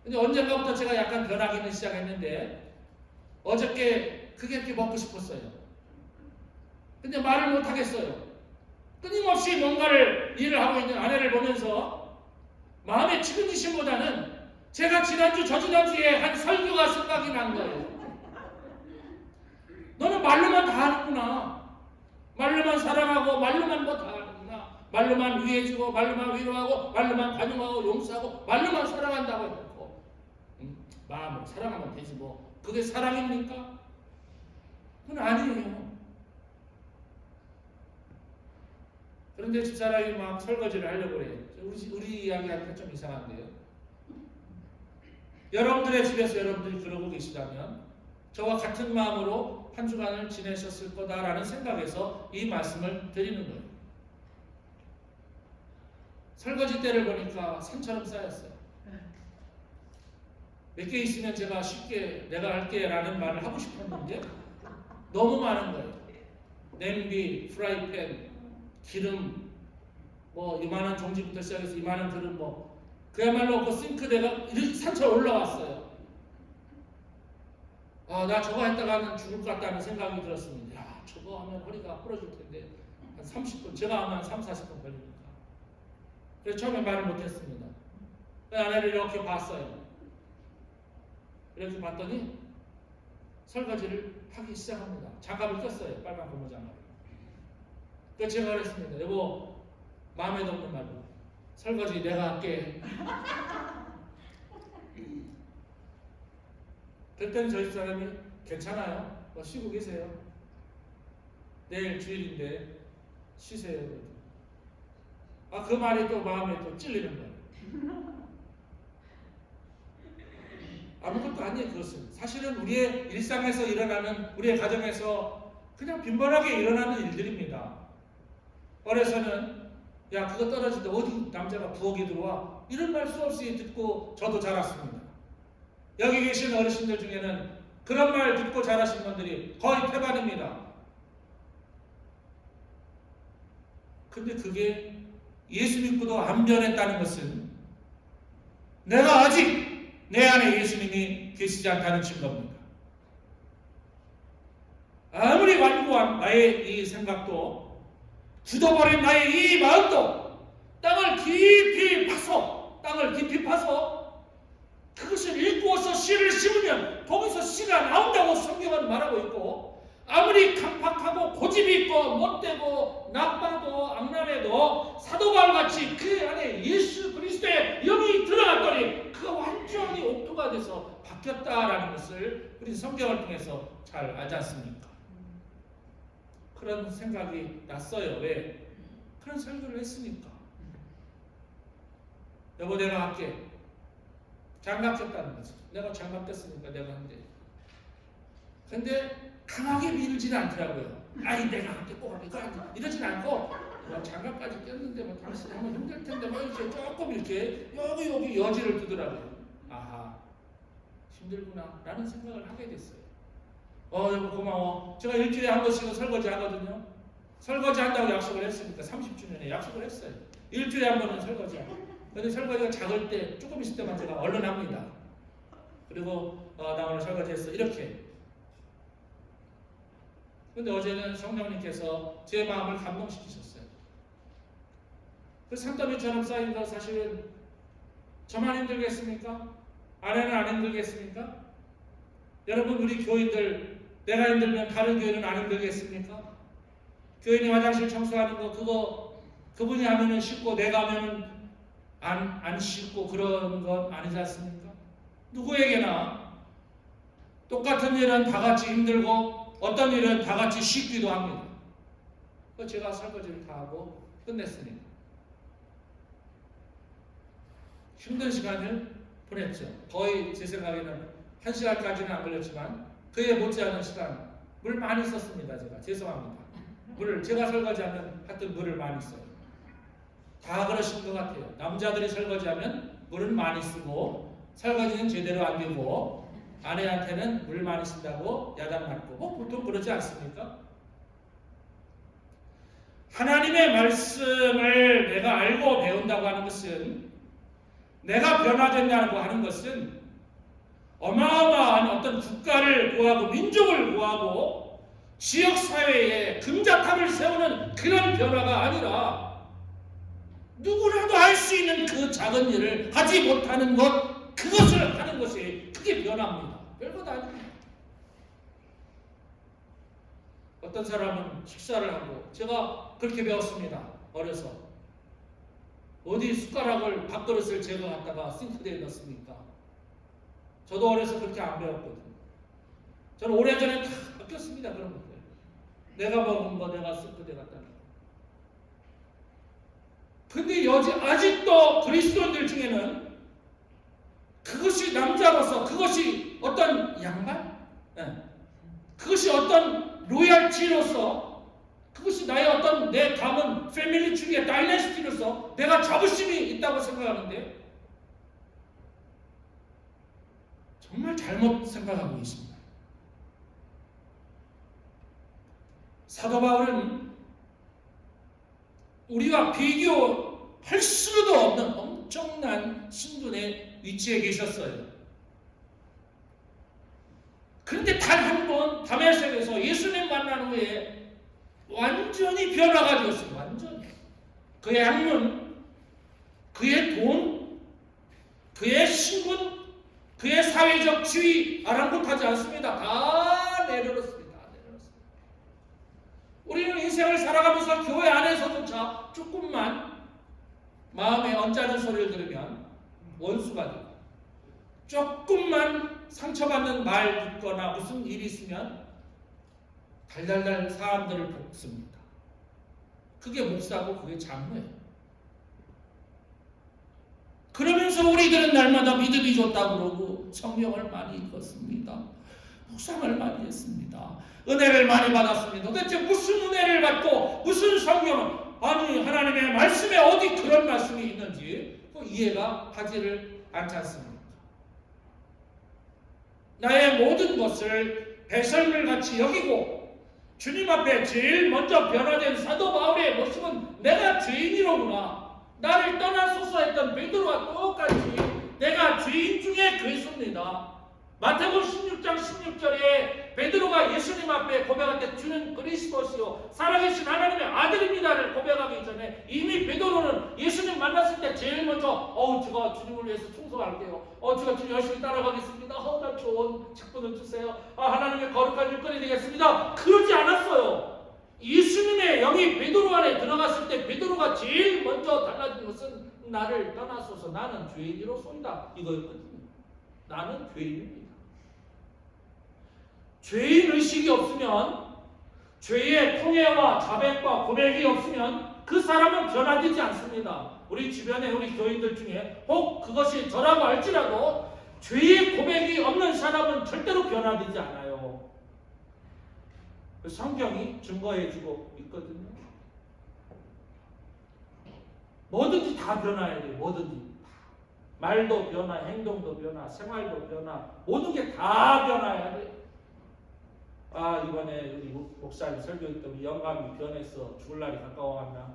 A: 근데 언젠가부터 제가 약간 변하기는 시작했는데 어저께 그게 이렇게 먹고 싶었어요. 근데 말을 못 하겠어요. 끊임없이 뭔가를 일을 하고 있는 아내를 보면서 마음의 측은지심보다는 제가 지난주 저지난주에 한 설교가 생각이 난 거예요. 너는 말로만 다 하는구나. 말로만 사랑하고 말로만 뭐 다 하는구나. 말로만 위해주고 말로만 위로하고 말로만 관용하고 용서하고 말로만 사랑한다고 해놓고 마음으로 사랑하면 되지 뭐. 그게 사랑입니까? 그건 아니에요. 그런데 집사람이 막 설거지를 하려고 해요. 우리 이야기하니까 좀 이상한데요. 여러분들의 집에서 여러분들이 그러고 계시다면 저와 같은 마음으로 한 주간을 지내셨을 거다라는 생각에서 이 말씀을 드리는 거예요. 설거지 대를 보니까 산처럼 쌓였어요. 몇 개 있으면 제가 쉽게 내가 할게 라는 말을 하고 싶었는데 너무 많은 거예요. 냄비, 프라이팬, 기름, 뭐 이만한 종지부터 시작해서 이만한 그릇 뭐 그야말로 그 싱크대가 이렇게 산처럼 올라왔어요. 나 저거 했다가는 죽을 것 같다는 생각이 들었습니다. 야, 저거 하면 허리가 부러질 텐데 한 30분, 제가 하면 3, 40분 걸리니까. 그래서 처음에 말을 못했습니다. 아내를 이렇게 봤어요. 이렇게 봤더니 설거지를 하기 시작합니다. 장갑을 꼈어요. 빨간 고무 장갑을. 그래서 제가 그랬습니다. 여보, 마음에 없는 말로 설거지 내가 할게. 그랬더니 저희 사람이 괜찮아요. 뭐 쉬고 계세요. 내일 주일인데 쉬세요. 그 말이 또 마음에 또 찔리는 거예요. 아무것도 아니에요. 그것은 사실은 우리의 일상에서 일어나는, 우리의 가정에서 그냥 빈번하게 일어나는 일들입니다. 어려서는 야, 그거 떨어진다, 어디 남자가 부엌에 들어와, 이런 말 수없이 듣고 저도 자랐습니다. 여기 계신 어르신들 중에는 그런 말 듣고 자라신 분들이 거의 태반입니다. 근데 그게 예수 믿고도 안 변했다는 것은 내가 아직 내 안에 예수님이 계시지 않다는 증거입니다. 아무리 완고한 나의 이 생각도, 굳어버린 나의 이 마음도 땅을 깊이 파서 그것을 읽고서 씨를 심으면 거기서 씨가 나온다고 성경은 말하고 있고, 아무리 강팍하고 고집이 있고 못되고 나빠도 악랄해도 사도 바울같이 그 안에 예수 그리스도의 영이 들어갔더니 그가 완전히 옥토가 돼서 바뀌었다라는 것을 우리 성경을 통해서 잘 알지 않습니까? 그런 생각이 났어요. 왜? 그런 설교를 했으니까. 여보, 내가 할게. 장갑 꼈다는 거죠. 내가 장갑 꼈으니까 내가 한대. 근데 강하게 밀지는 않더라고요. 아이, 내가 할게, 꼭 할게, 이러진 않고, 장갑까지 꼈는데 뭐 당신이 하면 힘들 텐데 뭐 이렇게 조금 이렇게 여기 여지를 두더라고요. 아하, 힘들구나 라는 생각을 하게 됐어요. 여보 고마워. 제가 일주일에 한 번씩은 설거지 하거든요. 설거지 한다고 약속을 했으니까 30주년에 약속을 했어요. 일주일에 한 번은 설거지 하고. 근데 설거지가 작을 때, 조금 있을 때만 제가 얼른 합니다. 그리고 나 오늘 설거지 했어, 이렇게. 근데 어제는 성령님께서 제 마음을 감동시키셨어요. 그 산더미처럼 쌓인 거 사실은 저만 힘들겠습니까? 아내는 안 힘들겠습니까? 여러분 우리 교인들 내가 힘들면 다른 교인은 안 힘들겠습니까? 교인이 화장실 청소하는 거 그거 그분이 하면은 쉽고 내가 하면은 안 쉽고 그런 건 아니지 않습니까? 누구에게나 똑같은 일은 다 같이 힘들고 어떤 일은 다 같이 쉽기도 합니다. 제가 설거지를 다 하고 끝냈습니다. 힘든 시간을 보냈죠. 거의 제 생각에는 1시간까지는 안 걸렸지만 그에 못지않은 시간 물 많이 썼습니다. 제가 죄송합니다. 물을 제가 설거지하면 하여튼 물을 많이 써요. 다 그러신 것 같아요. 남자들이 설거지하면 물은 많이 쓰고 설거지는 제대로 안 되고 아내한테는 물 많이 쓴다고 야단 맞고 뭐 보통 그러지 않습니까? 하나님의 말씀을 내가 알고 배운다고 하는 것은 내가 변화된다고 하는 것은 어마어마한 어떤 국가를 구하고 민족을 구하고 지역사회에 금자탑을 세우는 그런 변화가 아니라 누구라도 할 수 있는 그 작은 일을 하지 못하는 것 그것을 하는 것이 그게 변화입니다. 별것 아닙니다. 어떤 사람은 식사를 하고 제가 그렇게 배웠습니다. 어려서 어디 숟가락을 밥그릇을 제가 갖다가 싱크대에 넣습니까? 저도 어려서 그렇게 안 배웠거든요. 저는 오래전에 다 바뀌었습니다. 그런 것들. 내가 먹은 거 내가 싱크대에 갖다 놓고. 근데 아직도 그리스도인들 중에는 그것이 남자로서 그것이 어떤 양반? 그것이 어떤 로얄티로서 그것이 나의 어떤 내 가문 패밀리 트리의 다이내스티로서 내가 자부심이 있다고 생각하는데 정말 잘못 생각하고 있습니다. 사도 바울은 우리와 비교할 수도 없는 엄청난 신분의 위치에 계셨어요. 그런데 단 한 번 다메섹에서 예수님 만난 후에 완전히 변화가 되었습니다. 완전히. 그의 학문, 그의 돈, 그의 신분, 그의 사회적 지위 아랑곳하지 않습니다. 다 내려놓습니다. 우리는 인생을 살아가면서 교회 안에서조차 조금만 마음에 언짢은 소리를 들으면 원수가 되고 조금만 상처받는 말 듣거나 무슨 일이 있으면 달달달 사람들을 볶습니다. 그게 목사고 그게 장로예요. 그러면서 우리들은 날마다 믿음이 좋다고 그러고 성경을 많이 읽었습니다. 묵상을 많이 했습니다. 은혜를 많이 받았습니다. 도대체 무슨 은혜를 받고 무슨 성경을 아니 하나님의 말씀에 어디 그런 말씀이 있는지 이해가 하지를 않지 않습니까? 나의 모든 것을 배설물같이 여기고 주님 앞에 제일 먼저 변화된 사도 바울의 모습은 내가 죄인이로구나. 나를 떠나소서 했던 베드로와 똑같이 내가 죄인 중에 괴수입니다. 마태복음 16장 16절에 베드로가 예수님 앞에 고백할 때 주는 그리스도시요 살아계신 하나님의 아들입니다를 고백하기 전에 이미 베드로는 예수님 만났을 때 제일 먼저 제가 주님을 위해서 충성할게요. 제가 주님 열심히 따라가겠습니다. 나 좋은 직분을 주세요. 하나님의 거룩한 일꾼이 되겠습니다. 그러지 않았어요. 예수님의 영이 베드로 안에 들어갔을 때 베드로가 제일 먼저 달라진 것은 나를 떠나소서 나는 죄인이로소이다 이거였거든요. 나는 죄인입니다. 죄인 의식이 없으면 죄의 통회와 자백과 고백이 없으면 그 사람은 변화되지 않습니다. 우리 주변에 우리 교인들 중에 혹 그것이 저라고 할지라도 죄의 고백이 없는 사람은 절대로 변화되지 않아요. 성경이 증거해주고 있거든요. 뭐든지 다 변화해야 돼요. 뭐든지. 말도 변화, 행동도 변화, 생활도 변화, 모든 게 다 변화해야 돼요. 이번에 우리 목사님 설교했더니 영감이 변했어. 죽을 날이 가까워왔나?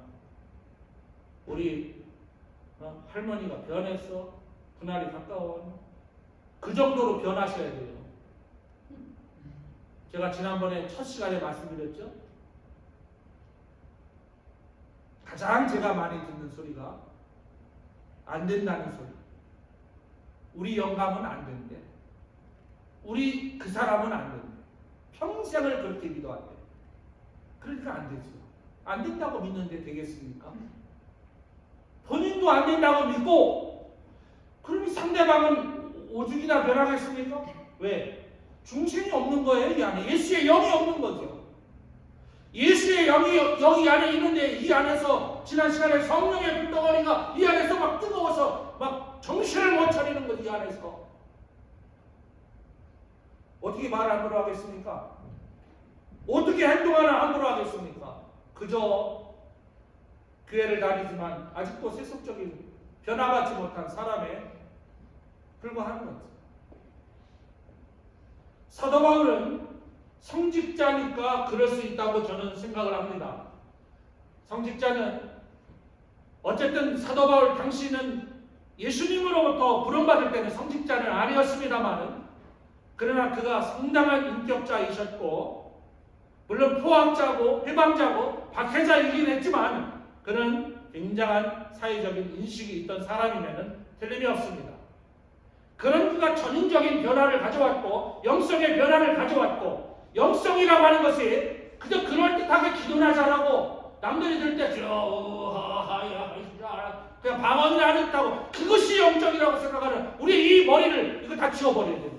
A: 우리 할머니가 변했어. 그날이 가까워왔나? 그 정도로 변하셔야 돼요. 제가 지난번에 첫 시간에 말씀드렸죠?
E: 가장 제가 많이 듣는 소리가 안 된다는 소리. 우리 영감은 안 된대. 우리 그 사람은 안 된대. 평생을 그렇게 기도한대. 그러니까 안 되죠. 안 된다고 믿는데 되겠습니까? 본인도 안 된다고 믿고 그러면 상대방은 오죽이나 변하겠습니까? 왜? 중심이 없는 거예요. 이 안에 예수의 영이 없는 거죠. 예수의 영이 여기 안에 있는데 이 안에서 지난 시간에 성령의 불덩어리가 이 안에서 막 뜨거워서 막 정신을 못 차리는 거지. 이 안에서 어떻게 말 함부로 하겠습니까? 어떻게 행동하나 함부로 하겠습니까? 그저 교회를 다니지만 아직도 세속적인 변화받지 못한 사람에 불과한 거죠. 사도 바울은 성직자니까 그럴 수 있다고 저는 생각을 합니다. 성직자는 어쨌든 사도 바울 당시는 예수님으로부터 부름받을 때는 성직자는 아니었습니다만은 그러나 그가 상당한 인격자이셨고 물론 포학자고 해방자고 박해자이긴 했지만 그는 굉장한 사회적인 인식이 있던 사람이면은 틀림이 없습니다. 그런 그가 전인적인 변화를 가져왔고 영성의 변화를 가져왔고 영성이라고 하는 것이 그저 그럴듯하게 기도나 잘하고 남들이 들을 때 그냥 방언이나 하겠다고 그것이 영적이라고 생각하는 우리 이 머리를 이거 다 지워버려야 되는 거죠.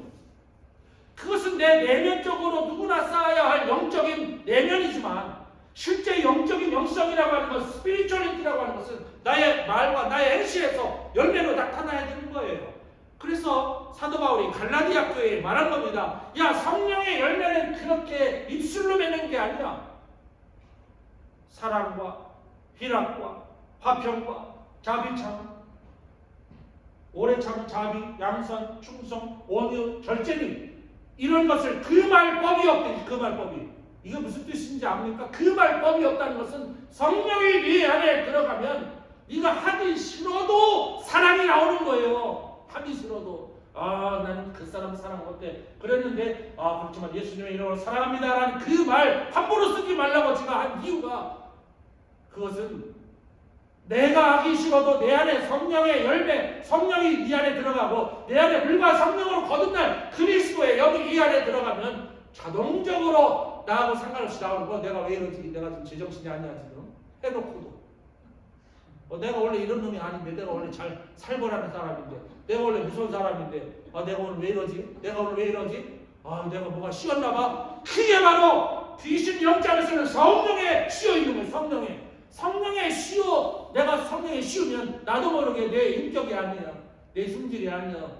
E: 그것은 내 내면적으로 누구나 쌓아야 할 영적인 내면이지만 실제 영적인 영성이라고 하는 것, 스피리추얼리티라고 하는 것은 나의 말과 나의 행실에서 열매로 나타나야 되는 거예요. 그래서 사도 바울이 갈라디아 교회에 말한 겁니다. 야, 성령의 열매는 그렇게 입술로 맺는 게 아니야. 사랑과 희락과 화평과 자비참, 오래 참은 자비, 양선, 충성, 온유, 절제니 이런 것을 그 말법이 없대. 그 말법이 이게 무슨 뜻인지 압니까? 그 말법이 없다는 것은 성령이 네 안에 들어가면 네가 하기 싫어도 사랑이 나오는 거예요. 하기 싫어도 나는 그 사람 사랑 못해 그랬는데 그렇지만 예수님의 이름으로 사랑합니다라는 그 말 함부로 쓰지 말라고 제가 한 이유가 그것은 내가 하기 싫어도 내 안에 성령의 열매 성령이 네 안에 들어가고 내 안에 불과 성령으로 거듭날 그리스도의 영이 이 안에 들어가면 자동적으로 나하고 상관없이 나오는 거 내가 왜 이러지 내가 지금 제정신이 아니야 지금 해놓고도 내가 원래 이런 놈이 아닌데 내가 원래 잘 살벌하는 사람인데 내가 원래 무서운 사람인데 내가 오늘 왜 이러지? 내가 오늘 왜 이러지? 내가 뭐가 씌었나 봐. 그게 바로 귀신 영장에서는 성령에 씌어 있는 거예요. 성령에 씌어 내가 성령에 씌우면 나도 모르게 내 인격이 아니야. 내 성질이 아니야.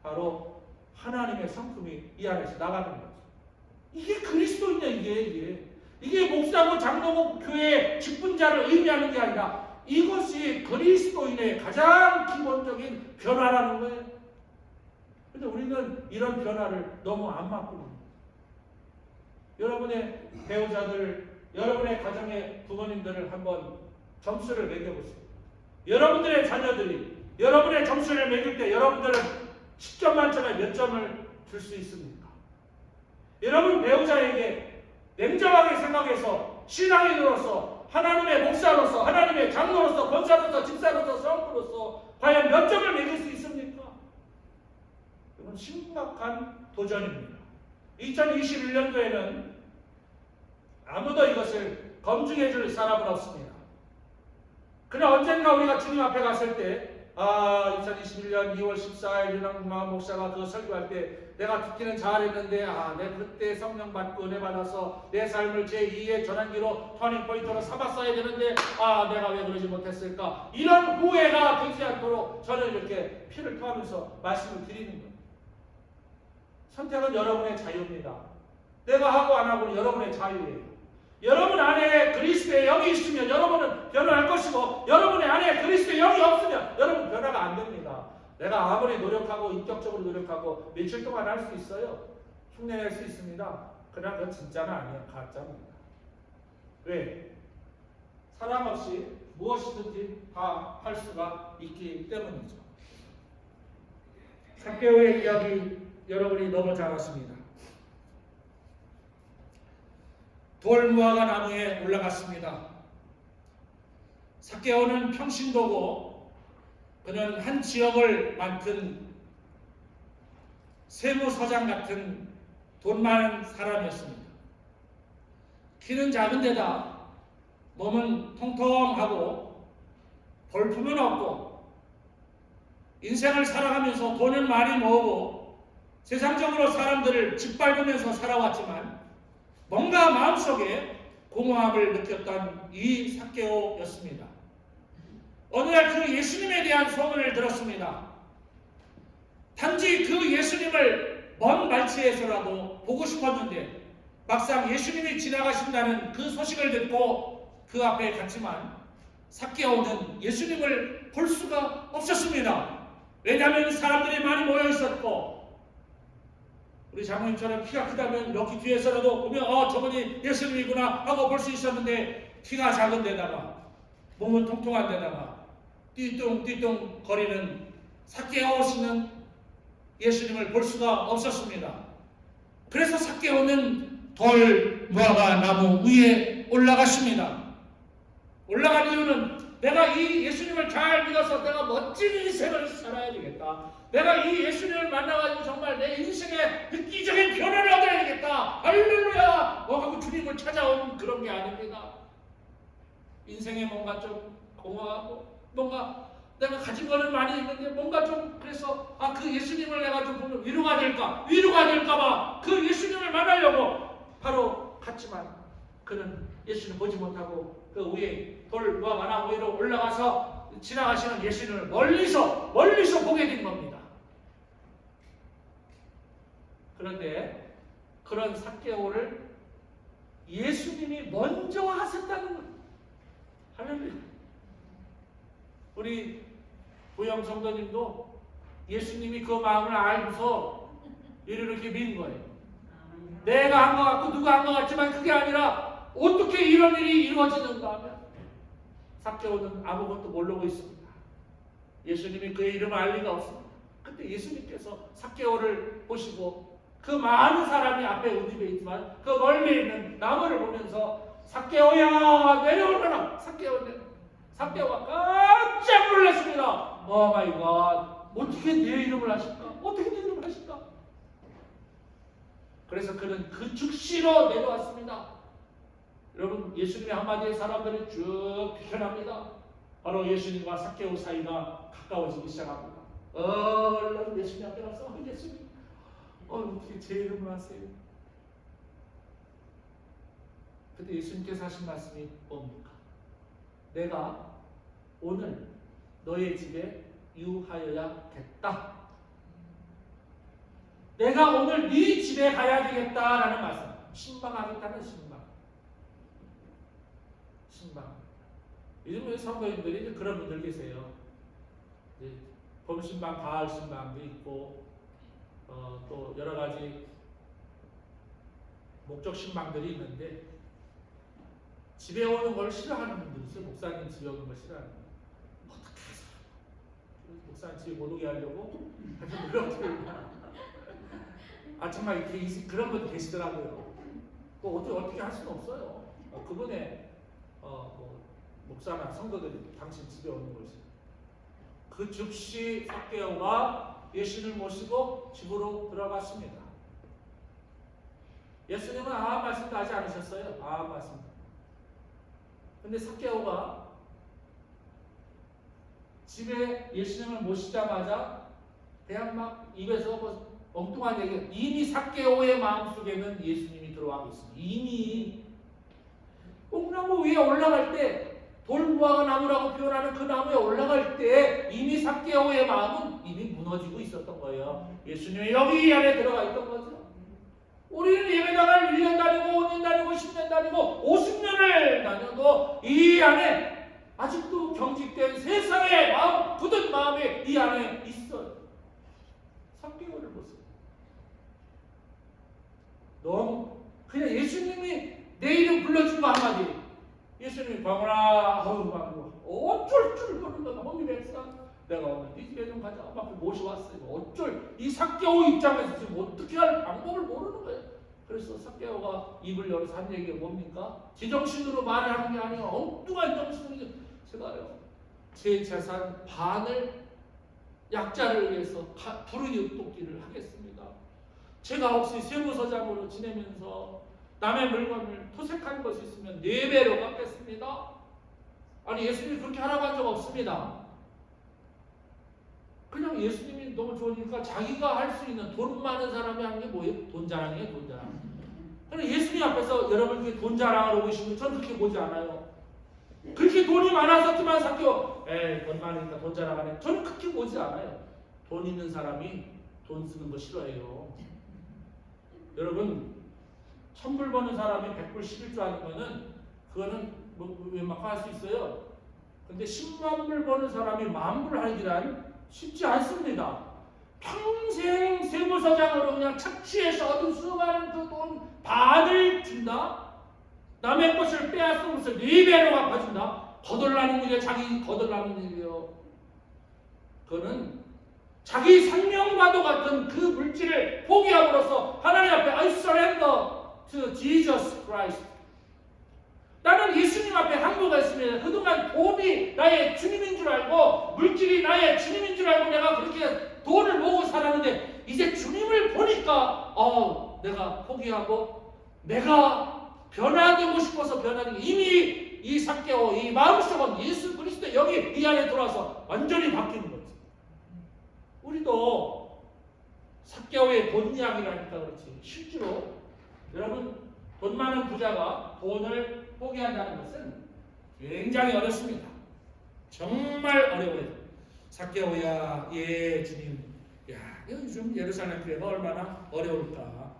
E: 바로 하나님의 성품이 이 안에서 나가는 거죠. 이게 그리스도인이야. 이게 목사고 장로고 교회 직분자를 의미하는 게 아니라 이것이 그리스도인의 가장 기본적인 변화라는 거예요. 근데 우리는 이런 변화를 너무 안 맛보는 거예요. 여러분의 배우자들, 여러분의 가정의 부모님들을 한번 점수를 매겨보세요. 여러분들의 자녀들이 여러분의 점수를 매길 때 여러분들은 10점 만점에 몇 점을 줄 수 있습니까? 여러분 배우자에게 냉정하게 생각해서 신앙인으로서 하나님의 목사로서 하나님의 장로로서 권사로서 집사로서 성도로서 과연 몇 점을 매길 수 있습니까? 이건 심각한 도전입니다. 2021년도에는 아무도 이것을 검증해 줄 사람은 없습니다. 그러나 언젠가 우리가 주님 앞에 갔을 때 2021년 2월 14일 윤왕마 목사가 그 설교할 때 내가 듣기는 잘했는데 내가 그때 성령 받고 은혜 받아서 내 삶을 제2의 전환기로 터닝포인트로 삼았어야 되는데 내가 왜 그러지 못했을까 이런 후회가 되지 않도록 저는 이렇게 피를 토하면서 말씀을 드리는 거예요. 선택은 여러분의 자유입니다. 내가 하고 안 하고는 여러분의 자유예요. 여러분 안에 그리스도의 영이 있으면 여러분은 변화할 것이고 여러분의 안에 그리스도의 영이 없으면 여러분 변화가 안 됩니다. 내가 아무리 노력하고 인격적으로 노력하고 며칠 동안 할 수 있어요. 흉내낼 수 있습니다. 그러나 그건 진짜는 아니에요. 가짜입니다. 왜? 사랑 없이 무엇이든지 다 할 수가 있기 때문이죠. 삭개오의 이야기 여러분이 너무 잘 아십니다. 돌무화과 나무에 올라갔습니다.
A: 삭개오는 평신도고 그는 한 지역을 맡은 세무서장 같은 돈 많은 사람이었습니다. 키는 작은 데다 몸은 통통하고 볼품은 없고 인생을 살아가면서 돈을 많이 모으고 세상적으로 사람들을 짓밟으면서 살아왔지만 뭔가 마음속에 공허함을 느꼈던 이 삭개오였습니다. 어느 날 그 예수님에 대한 소문을 들었습니다. 단지 그 예수님을 먼 발치에서라도 보고 싶었는데 막상 예수님이 지나가신다는 그 소식을 듣고 그 앞에 갔지만 삭개오는 예수님을 볼 수가 없었습니다. 왜냐하면 사람들이 많이 모여 있었고 우리 장모님처럼 키가 크다면 이렇게 뒤에서라도 보면 저분이 예수님이구나 하고 볼 수 있었는데 키가 작은 데다가 몸은 통통한 데다가 띠뚱띠뚱 거리는 삭개오시는 예수님을 볼 수가 없었습니다. 그래서 삭개오는 돌 무화과 나무 위에 올라갔습니다. 올라간 이유는 내가 이 예수님을 잘 믿어서 내가 멋진 인생을 살아야 되겠다. 내가 이 예수님을 만나가지고 정말 내 인생에 획기적인 변화를 얻어야 되겠다. 할렐루야! 하고 주님을 찾아온 그런 게 아닙니다. 인생에 뭔가 좀 공허하고 뭔가 내가 가진 거는 많이 있는데 뭔가 좀 그래서 그 예수님을 내가 좀 보면 위로가 될까봐 그 예수님을 만나려고 바로 갔지만 그는 예수님 보지 못하고 그 위에 돌 무화과 나무 위로 올라가서 지나가시는 예수님을 멀리서 보게 된 겁니다. 그런데 그런 삭개오를 예수님이 먼저 하셨다는 거예요. 할렐루야. 우리 부영 성도님도 예수님이 그 마음을 알고서 이렇게 믿는 거예요. 내가 한 것 같고 누가 한 것 같지만 그게 아니라 어떻게 이런 일이 이루어지는가 하면 삭개오는 아무것도 모르고 있습니다. 예수님이 그의 이름을 알 리가 없습니다. 그때 예수님께서 삭개오를 보시고 그 많은 사람이 앞에 운집에 있지만 그 멀리 있는 나무를 보면서 삭개오야 내려오너라. 삭개오가 깜짝 놀랐습니다. 오 마이 갓, 어떻게 내 이름을 아실까? 그래서 그는 그 즉시로 내려왔습니다. 여러분, 예수님의 한마디에 사람들이 쭉 비켜납니다. 바로 예수님과 삭개오 사이가 가까워지기 시작합니다. 얼른 예수님 앞에 가서 예수님, 어떻게 제 이름을 아세요? 그때 예수님께서 하신 말씀이 뭡니까? 내가 오늘 너의 집에 유하여야겠다. 내가 오늘 네 집에 가야 되겠다라는 말씀. 신방하겠다는 신방. 요즘에 성도님들이 이제 그런 분들 계세요. 범신방, 가을신방도 있고 또 여러 가지 목적 신방들이 있는데 집에 오는 걸 싫어하는 분들이 있어요. 목사님 집에 오는 걸 싫어하는 분들. 어떻게 해서 목사님 집에 못 오게 하려고 노력을 정말 이렇게 그런 분들 계시더라고요. 또 어떻게 할 수는 없어요. 그분의 목사나 성도들이 당신 집에 오는 것이. 그 즉시 삭개오가 예수님을 모시고 집으로 들어갔습니다. 예수님은 아무 말씀도 하지 않으셨어요. 아무 말씀. 근데 삭개오가 집에 예수님을 모시자마자 그냥 막 입에서 엉뚱한 얘기. 이미 삭개오의 마음속에는 예수님이 들어와 있습니다. 이미 뽕나무 위에 올라갈 때 돌무화과 나무라고 표현하는 그 나무에 올라갈 때 이미 삭개오의 마음은 이미 무너지고 있었던 거예요. 예수님이 여기 이 안에 들어가 있던 거죠. 우리는 예배당을 1년 다니고 5년 다니고 10년 다니고 50년을 다녀도 이 안에 아직도 경직된 세상의 마음, 굳은 마음이 이 안에 있어요. 삭개오를 보세요. 너무 그냥 예수님이 내 이름 불러준 거 한마디. 예수님이 광원아 어쩔 줄 모르는 허미 백성 내가 오늘 네 집에 좀 가자 막 모셔왔어요. 어쩔 이 삭개오 입장에서 지금 어떻게 할 방법을 모르는 거예요. 그래서 삭개오가 입을 열어서 한 얘기가 뭡니까? 제정신으로 말을 하는 게 아니에요. 엉뚱한 정신으로
E: 제가요 제 재산 반을 약자를 위해서 불의 돕기를 하겠습니다. 제가 혹시 세무서장으로 지내면서 남의 물건을 토색한 것이 있으면 4배로 갚겠습니다. 아니 예수님이 그렇게 하라고 한 적 없습니다. 그냥 예수님이 너무 좋으니까 자기가 할 수 있는 돈 많은 사람이 하는 게 뭐예요? 돈 자랑이에요, 돈 자랑. 그럼 예수님 앞에서 여러분들이 돈 자랑하러 오시면 저는 그렇게 보지 않아요. 그렇게 돈이 많았었지만 사교, 돈 많으니까 돈 자랑하네. 저는 그렇게 보지 않아요. 돈 있는 사람이 돈 쓰는 거 싫어해요. 여러분, 1000불 버는 사람이 100불 11조 하는 거는 그거는 뭐 웬만큼 할 수 있어요. 근데 10만 불 버는 사람이 10,000불 하기란 쉽지 않습니다. 평생 세무서장으로 그냥 착취해서 얻은 수많은 그 돈 반을 준다? 남의 것을 빼앗으면서 4배로 갚아준다? 거덜나는 일이에요. 자기 거덜나는 일이에요. 그거는 자기 생명과도 같은 그 물질을 포기함으로써 하나님 앞에 I surrender to Jesus Christ. 나는 예수님 앞에 항복했습니다. 그동안 돈이 나의 주님인 줄 알고 물질이 나의 주님인 줄 알고 내가 그렇게 돈을 모으고 살았는데 이제 주님을 보니까 내가 포기하고 내가 변화되고 싶어서 변하는 게 이미 이 삭개오 이 마음속은 예수 그리스도의 영이 이 안에 들어와서 완전히 바뀌는 거지. 우리도 삭개오의 돈 이야기라니까 그렇지. 실제로 여러분 돈 많은 부자가 돈을 포기한다는 것은 굉장히 어렵습니다. 정말 어려워요. 삭개오야, 예 주님, 야 요즘 예루살렘 교회가 얼마나 어려울까.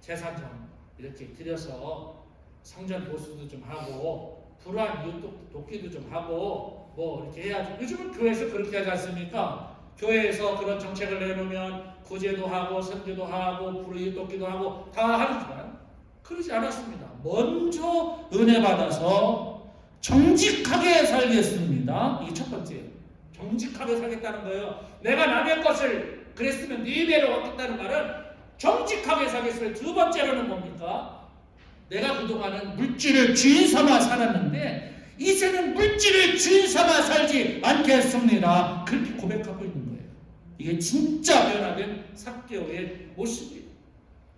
E: 재산 좀 이렇게 들여서 성전 보수도 좀 하고 불안 이웃 돕기도 좀 하고 뭐 이렇게 해야죠. 요즘은 교회에서 그렇게 하지 않습니까? 교회에서 그런 정책을 내놓으면 구제도 하고 선교도 하고 불의 돕기도 하고 다 하지만 그러지 않았습니다. 먼저 은혜 받아서 정직하게 살겠습니다. 이게 첫 번째예요. 정직하게 살겠다는 거예요. 내가 남의 것을 그랬으면 4배로 얻겠다는 말은 정직하게 살겠어요. 두 번째로는 뭡니까? 내가 그동안은 물질을 주인 삼아 살았는데 이제는 물질을 주인 삼아 살지 않겠습니다. 그렇게 고백하고 있는 거예요. 이게 진짜 변화된 삭개오의 모습이에요.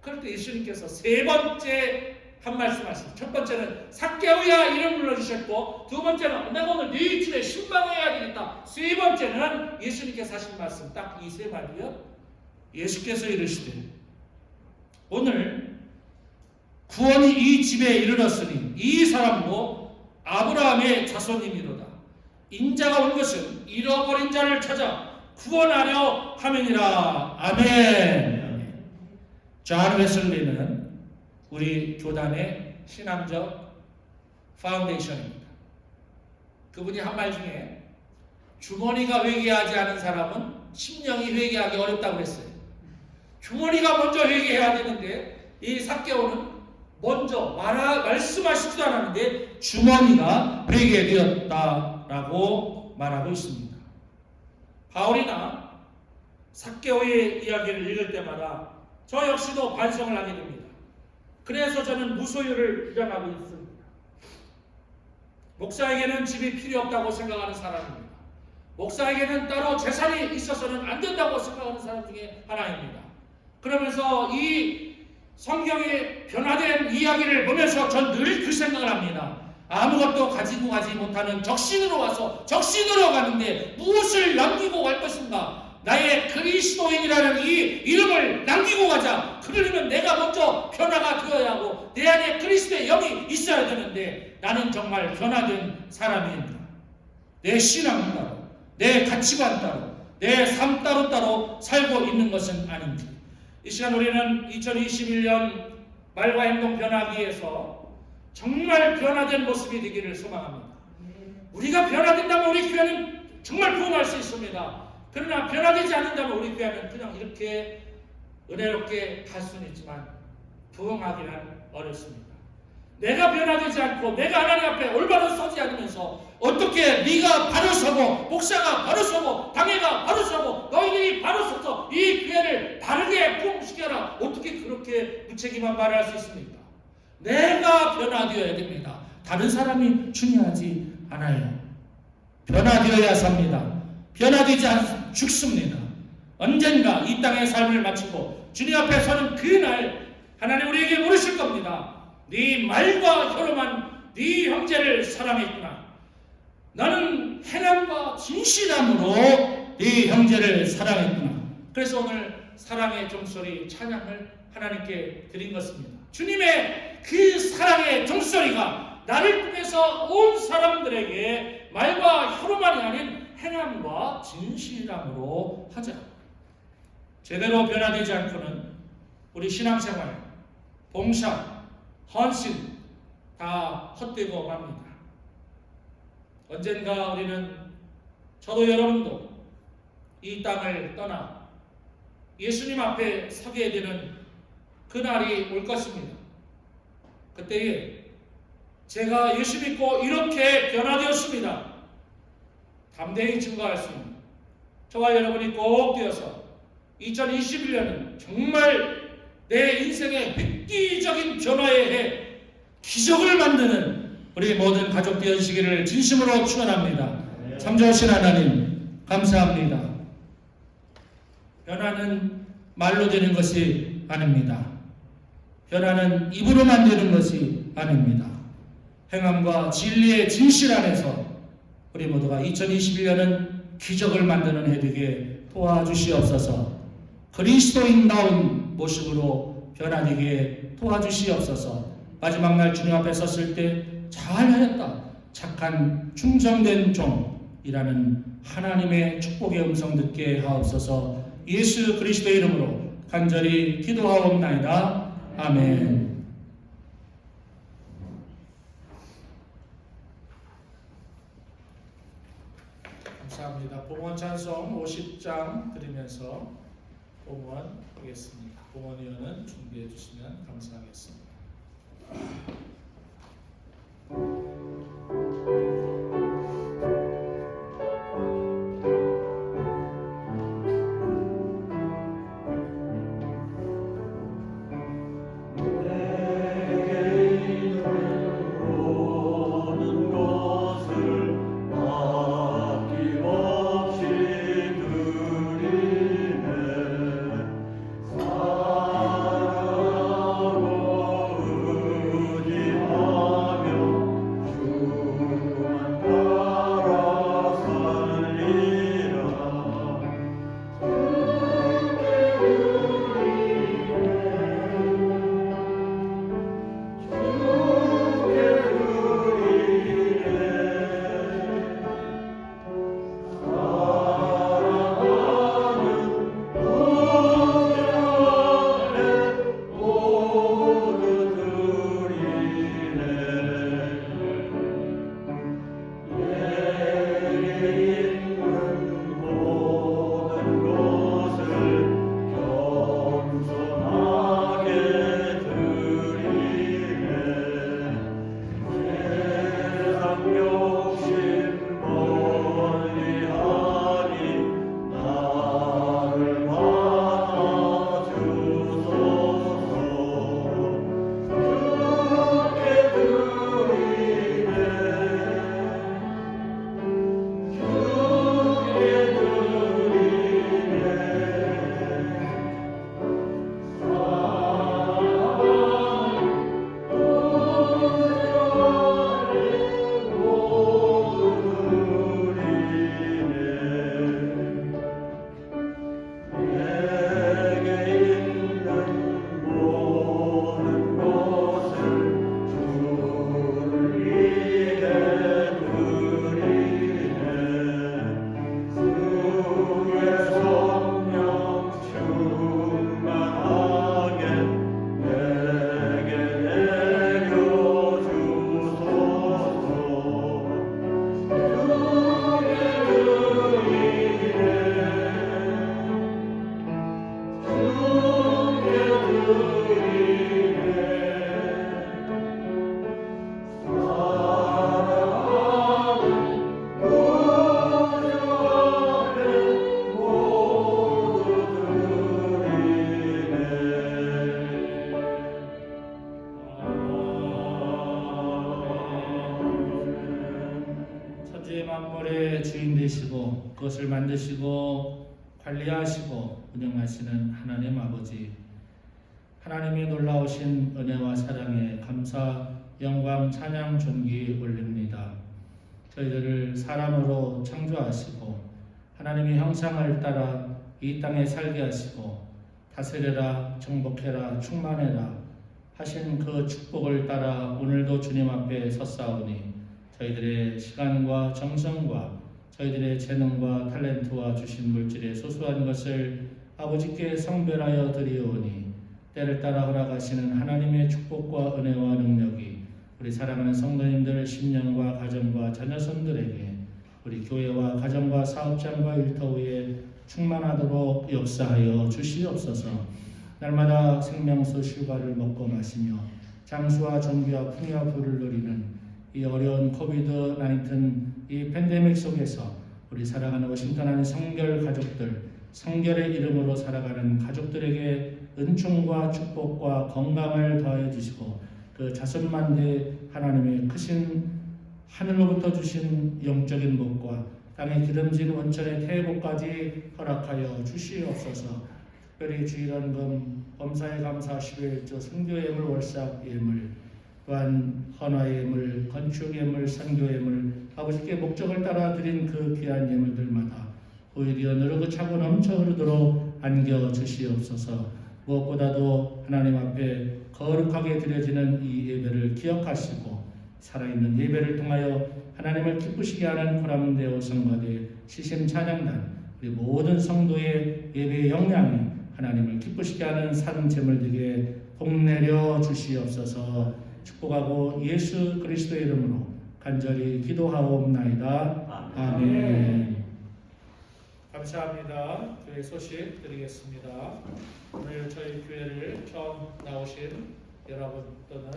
E: 그럴 때 예수님께서 3번째 한 말씀 하시죠. 첫 번째는 삭개오야 이름 불러주셨고, 두 번째는 내가 오늘 네 집에 신방해야 되겠다. 세 번째는 예수님께서 하신 말씀 딱 이 3말이요. 예수께서 이르시되 오늘 구원이 이 집에 이르렀으니 이 사람도 아브라함의 자손이니로다. 인자가 온 것은 잃어버린 자를 찾아 구원하려 함이니라. 아멘. 존 웨슬리는 우리 교단의 신앙적 파운데이션입니다. 그분이 한 말 중에 주머니가 회개하지 않은 사람은 심령이 회개하기 어렵다고 했어요. 주머니가 먼저 회개해야 되는데 이 삭개오는 먼저 말씀하시지도 않았는데 주머니가 회개되었다라고 말하고 있습니다. 바울이나 삭개오의 이야기를 읽을 때마다 저 역시도 반성을 하게 됩니다. 그래서 저는 무소유를 주장하고 있습니다. 목사에게는 집이 필요 없다고 생각하는 사람입니다. 목사에게는 따로 재산이 있어서는 안 된다고 생각하는 사람 중에 하나입니다. 그러면서 이 성경의 변화된 이야기를 보면서 전 늘 그 생각을 합니다. 아무것도 가지고 가지 못하는 적신으로 와서 적신으로 가는데 무엇을 남기고 갈 것인가? 나의 그리스도인이라는 이 이름을 남기고 가자. 그러려면 내가 먼저 변화가 되어야 하고 내 안에 그리스도의 영이 있어야 되는데 나는 정말 변화된 사람입니다. 내 신앙 따로, 내 가치관 따로, 내 삶 따로 살고 있는 것은 아닌지. 이 시간 우리는 2021년 말과 행동 변화기에서 정말 변화된 모습이 되기를 소망합니다. 우리가 변화된다면 우리 교회는 정말 부흥할 수 있습니다. 그러나 변화되지 않는다면 우리 교회는 그냥 이렇게 은혜롭게 갈 수는 있지만 부흥하기는 어렵습니다. 내가 변화되지 않고 내가 하나님 앞에 올바로 서지 않으면서 어떻게 네가 바로 서고 목사가 바로 서고 당회가 바로 서고 너희들이 바로 서서 이 교회를 바르게 부흥시켜라. 어떻게 그렇게 무책임한 말을 할 수 있습니까? 내가 변화되어야 됩니다. 다른 사람이 중요하지 않아요.
A: 변화되어야 삽니다. 변화되지 않 죽습니다. 언젠가 이 땅의 삶을 마치고 주님 앞에 서는 그날 하나님 우리에게 물으실 겁니다. 네 말과 혀로만 네 형제를 사랑했구나. 나는 행함과 진실함으로 네 형제를 사랑했구나. 그래서 오늘 사랑의 종소리 찬양을 하나님께 드린 것입니다. 주님의 그 사랑의 종소리가 나를 통해서 온 사람들에게 말과 혀로만이 아닌 행함과 진실함으로 하자. 제대로 변화되지 않고는 우리 신앙생활, 봉사, 헌신 다 헛되고 맙니다. 언젠가 우리는, 저도 여러분도 이 땅을 떠나 예수님 앞에 서게 되는 그날이 올 것입니다. 그때에 제가 예수 믿고 이렇게 변화되었습니다. 담대히 증거할 수 있는 저와 여러분이 꼭 되어서 2021년은 정말 내 인생의 획기적인 변화의 해, 기적을 만드는 우리 모든 가족 되어주시기를 진심으로 축원합니다. 참 좋으신 하나님 감사합니다. 변화는 말로 되는 것이 아닙니다. 변화는 입으로만 되는 것이 아닙니다. 행함과 진리의 진실 안에서 우리 모두가 2021년은 기적을 만드는 해 되게 도와주시옵소서. 그리스도인다운 모습으로 변화되게 도와주시옵소서. 마지막 날 주님 앞에 섰을 때 잘하였다, 착한 충성된 종이라는 하나님의 축복의 음성 듣게 하옵소서. 예수 그리스도의 이름으로 간절히 기도하옵나이다. 아멘. 감사합니다. 봉헌 찬송 50장 드리면서 봉헌 하겠습니다. 봉헌위원은 준비해 주시면 감사하겠습니다.
C: 사랑하고
A: 그것을 만드시고 관리하시고 운영하시는 하나님 아버지, 하나님의 놀라우신 은혜와 사랑에 감사, 영광, 찬양, 존귀 올립니다. 저희들을 사람으로 창조하시고 하나님의 형상을 따라 이 땅에 살게 하시고 다스려라, 정복해라, 충만해라 하신 그 축복을 따라 오늘도 주님 앞에 섰사오니 저희들의 시간과 정성과 저희들의 재능과 탤런트와 주신 물질의 소소한 것을 아버지께 성별하여 드리오니 때를 따라 허락하시는 하나님의 축복과 은혜와 능력이 우리 사랑하는 성도님들 심령과 가정과 자녀손들에게 우리 교회와 가정과 사업장과 일터위에 충만하도록 역사하여 주시옵소서. 날마다 생명수 실과를 먹고 마시며 장수와 전기와 풍요와 부를 누리는 이 어려운 코비드-19 이 팬데믹 속에서 우리 사랑하는 워싱턴 안의 성결 가족들, 성결의 이름으로 살아가는 가족들에게 은총과 축복과 건강을 더해 주시고 그 자손만대 하나님의 크신 하늘로부터 주신 영적인 복과 땅에 기름진 원천의 태복까지 허락하여 주시옵소서. 특별히 주일원금 범사에 감사 11조 선교 예물 월삭 예물 또한 헌화 예물 건축 예물 선교 예물 아버지께 목적을 따라 드린 그 귀한 예물들마다 오히려 누르고 차고 넘쳐 흐르도록 안겨 주시옵소서. 무엇보다도 하나님 앞에 거룩하게 드려지는 이 예배를 기억하시고 살아있는 예배를 통하여 하나님을 기쁘시게 하는 코람데오 성가대 시심 찬양단 우리 모든 성도의 예배의 역량이 하나님을 기쁘시게 하는 산 제물들에게 복내려 주시옵소서. 축복하고 예수 그리스도의 이름으로 간절히 기도하옵나이다. 아멘. 감사합니다. 교회 소식 드리겠습니다. 오늘 저희 교회를 처음 나오신 여러분 또는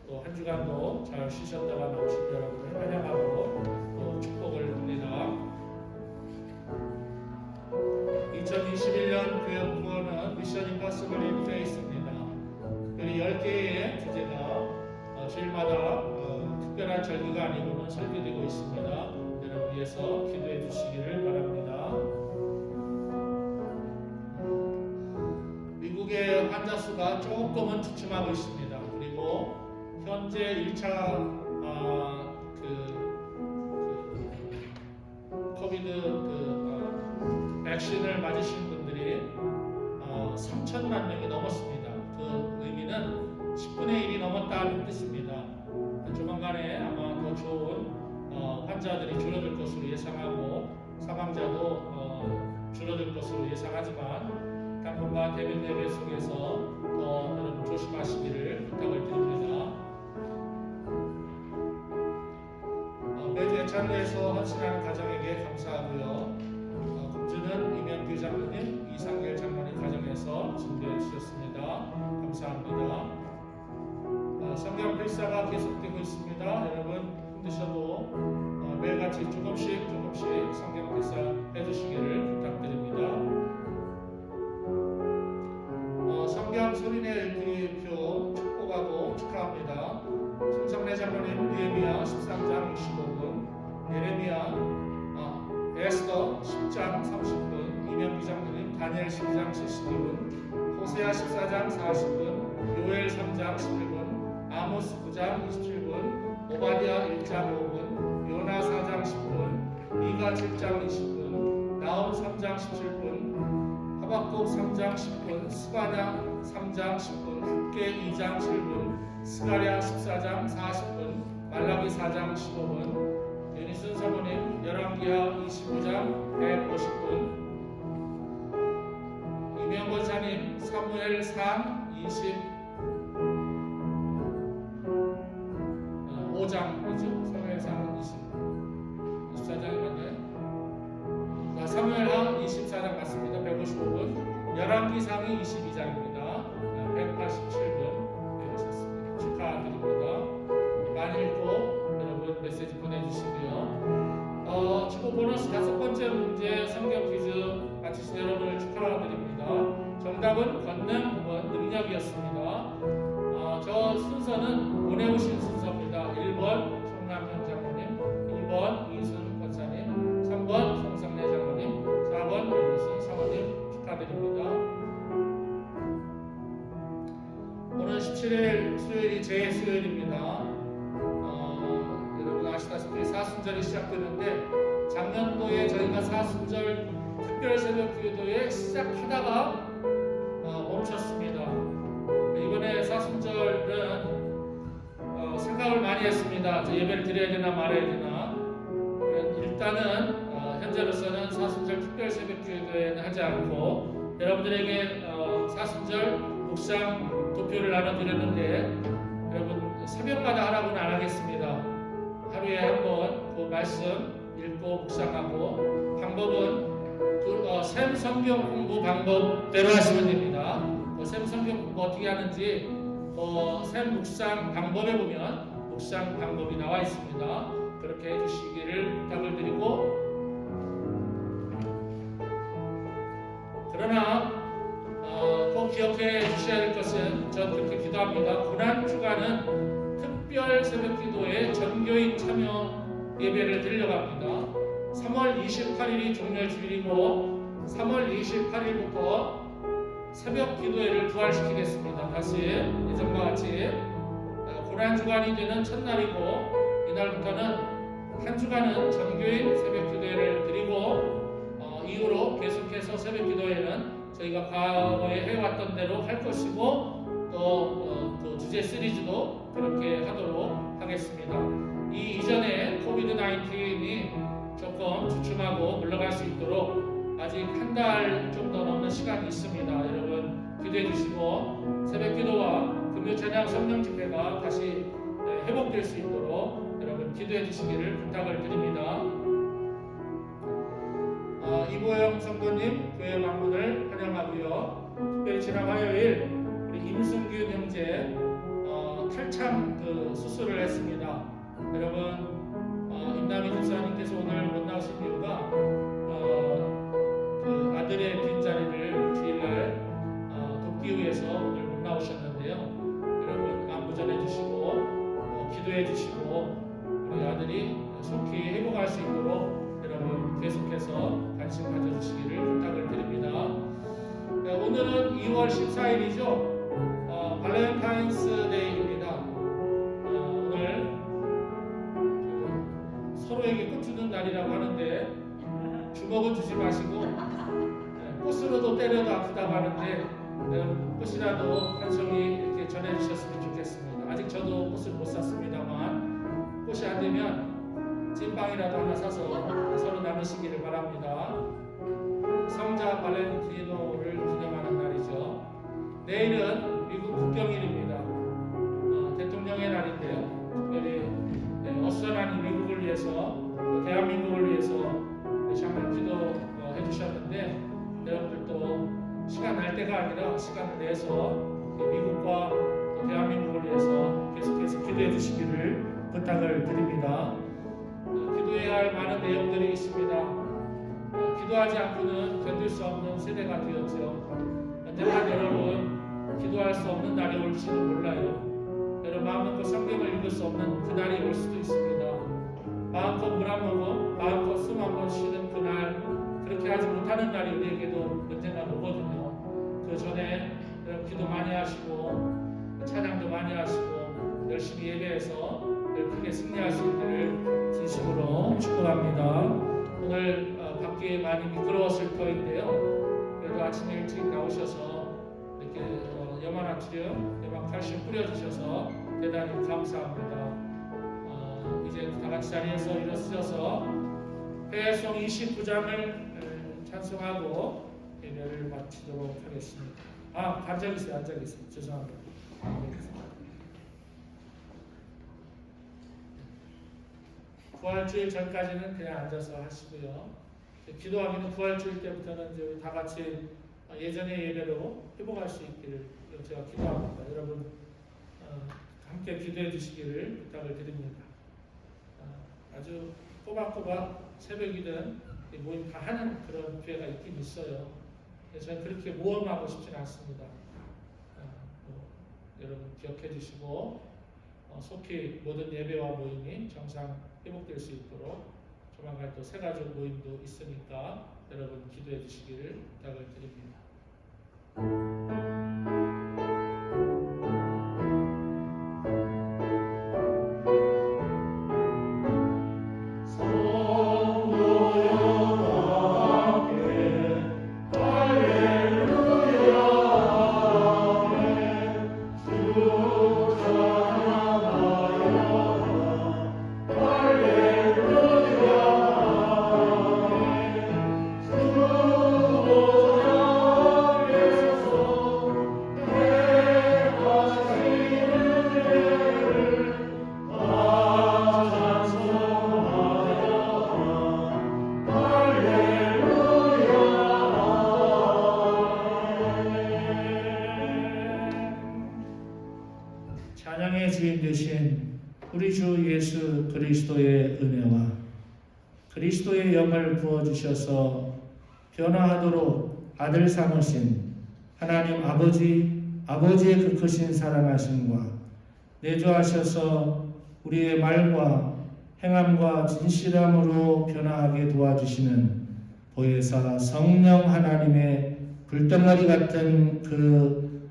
A: 또 한 주간도 잘 쉬셨다가 나오신 여러분을 환영하고 또 축복을 듭니다. 2021년 교회 공헌은 미션 임파서블이 되어 있습니다. 특별히 10개의 주제가 주일마다 특별한 절기가 아니고는 설계되고 있습니다. 여러분 위해서 기도해 주시기를 바랍니다. 미국의 환자 수가 조금은 주춤하고 있습니다. 그리고 현재 1차 코비드 백신을 맞으신 분들이 3천만 명이 넘었습니다. 그 의미는 10분의 1이 넘었다는 뜻입니다. 조만간에 아마 더 좋은 환자들이 줄어들 것으로 예상하고 사망자도 줄어들 것으로 예상하지만 당분간 대면 예배 속에서 더 여러분 조심하시기를 부탁을 드립니다. 매주 예찬회에서 헌신하는 가정에게 감사하고요. 금주는 이명규 장로님, 이상길 장로님 가정에서 준비해 주셨습니다. 감사합니다. 성경 필사가 계속되고 있습니다. 여러분 힘드셔도 매일같이 조금씩 성경 필사 해주시기를 부탁드립니다. 성경 소리내 읽기표 축복하고 축하합니다. 송성래 장로님 느헤미야 13장 65분, 예레미야 에스더 10장 30분, 이명기 장로님 다니엘 12장 72분, 호세아 14장 40분, 요엘 3장 11분, 아모스 9장 27분, 오바디아 1장 5분, 요나 4장 10분, 미가 7장 20분, 나홈 3장 17분, 하박국 3장 10분, 스바냐 3장 10분, 흑계 2장 7분, 스가랴 14장 40분, 말라기 4장 15분, 유니슨 사모님 열왕기하 25장 150분, 이명권사님 사무엘 3 25장 사무엘 3 24장이 맞나요? 사무엘하 24장 맞습니다. 155분, 열왕기상이 22장입니다. 187분 배우셨습니다. 축하드립니다. 많이 읽고 여러분 메시지 보내주시고요. 축구 보너스 5번째 문제 성경 퀴즈 맞히신 여러분을 축하드립니다. 정답은 권능 9번 능력이었습니다. 저 순서는 보내오신 순서입니다. 1번 송남현 장로님, 2번 이순 권사님, 3번 송성래 오늘 17일 수요일이 제 수요일입니다. 여러분 아시다시피 사순절이 시작되는데 작년도에 저희가 사순절 특별 새벽 기도에 시작하다가 멈췄습니다. 이번에 사순절은 생각을 많이 했습니다. 예배를 드려야 되나 말아야 되나. 일단은 현재로서는 사순절 특별 새벽 기도회는 하지 않고 여러분들에게 사순절 묵상 도표를 나눠드렸는데 여러분 새벽마다 하라고는 안 하겠습니다. 하루에 한 번 그 말씀 읽고 묵상하고 방법은 샘 성경 공부 방법대로 하시면 됩니다. 샘 성경 공부 어떻게 하는지 샘 묵상 방법에 보면 묵상 방법이 나와 있습니다. 그렇게 해주시기를 부탁을 드리고, 그러나 꼭 기억해 주셔야 될 것은 전 그렇게 기도합니다. 고난주간은 특별 새벽기도에 전교인 참여 예배를 드리려고 합니다. 3월 28일이 종료주일이고 3월 28일부터 새벽 기도회를 부활시키겠습니다. 다시 예전과 같이 고난주간이 되는 첫날이고 이날부터는 한 주간은 전교인 새벽 기도회를 드리고 이후로 계속해서 새벽 기도회는 저희가 과거에 해왔던 대로 할 것이고 또 주제 시리즈도 그렇게 하도록 하겠습니다. 이 이전에 코비드-19이 조금 주춤하고 물러갈 수 있도록 아직 한 달 정도 넘는 시간이 있습니다. 여러분 기도해 주시고 새벽 기도와 금요 찬양 성령 집회가 다시 회복될 수 있도록 여러분 기도해 주시기를 부탁을 드립니다. 이보영 성도님 교회 방문을 환영하고요. 특별히 지난 화요일 우리 임승균 형제 탈참 수술을 했습니다. 여러분 임남희 집사님께서 오늘 못 나오신 이유가 그 아들의 빈자리를 주일날 돕기 위해서 오늘 못 나오셨는데요. 여러분 안부 전해주시고 기도해주시고 우리 아들이 속히 회복할 수 있도록 여러분 계속해서 관심 가져주시기를 부탁을 드립니다. 오늘은 2월 14일이죠. 발렌타인스 데이입니다. 오늘 서로에게 꽃 주는 날이라고 하는데 주먹은 주지 마시고 꽃으로도 때려도 아프다고 하는데 꽃이라도 한 송이 이렇게 전해주셨으면 좋겠습니다. 아직 저도 꽃을 못 샀습니다만 꽃이 안 되면 찐빵이라도 하나 사서 서로 나누시기를 바랍니다. 성자 발렌티노를 기념하는 날이죠. 내일은 미국 국경일입니다. 대통령의 날인데요. 특별히 어수선한 미국을 위해서 대한민국을 위해서 정말 기도해 주셨는데 여러분들도 시간 날 때가 아니라 시간을 내서 미국과 대한민국을 위해서 계속해서 기도해 주시기를 부탁을 드립니다. 기도해야 할 많은 내용들이 있습니다. 기도하지 않고는 견딜 수 없는 세대가 되었죠. 언젠가 여러분 기도할 수 없는 날이 올지도 몰라요. 여러분 마음 놓고 성경을 읽을 수 없는 그날이 올 수도 있습니다. 마음껏 물 한 모금, 마음껏 숨 한 번 쉬는 그날, 그렇게 하지 못하는 날이 우리에게도 언젠가 오거든요. 그 전에 여러분 기도 많이 하시고 찬양도 많이 하시고 열심히 예배해서 크게 승리할 수 있기를 진심으로 축복합니다. 오늘 밖에 많이 미끄러웠을 터인데요. 그래도 아침에 일찍 나오셔서 이렇게 염화나트륨, 염화칼슘 뿌려주셔서 대단히 감사합니다. 이제 다 같이 자리에서 일어서셔서 회송 29장을 찬송하고 예배를 마치도록 하겠습니다. 앉아계세요. 죄송합니다. 부활주일 전까지는 그냥 앉아서 하시고요. 기도하기는 부활주일 때부터는 이제 우리 다 같이 예전의 예배로 회복할 수 있기를 제가 기도합니다. 여러분 함께 기도해 주시기를 부탁을 드립니다. 아주 꼬박꼬박 새벽이든 모임 다 하는 그런 기회가 있긴 있어요. 저는 그렇게 모험하고 싶지는 않습니다. 여러분 기억해 주시고 속히 모든 예배와 모임이 정상 회복될 수 있도록 조만간 또 새가족 모임도 있으니까 여러분 기도해 주시기를 부탁을 드립니다. 찬양의 주인 되신 우리 주 예수 그리스도의 은혜와 그리스도의 영을 부어주셔서 변화하도록 아들 삼으신 하나님 아버지의 그 크신 사랑하심과 내주하셔서 우리의 말과 행함과 진실함으로 변화하게 도와주시는 보혜사 성령 하나님의 불덩어리 같은 그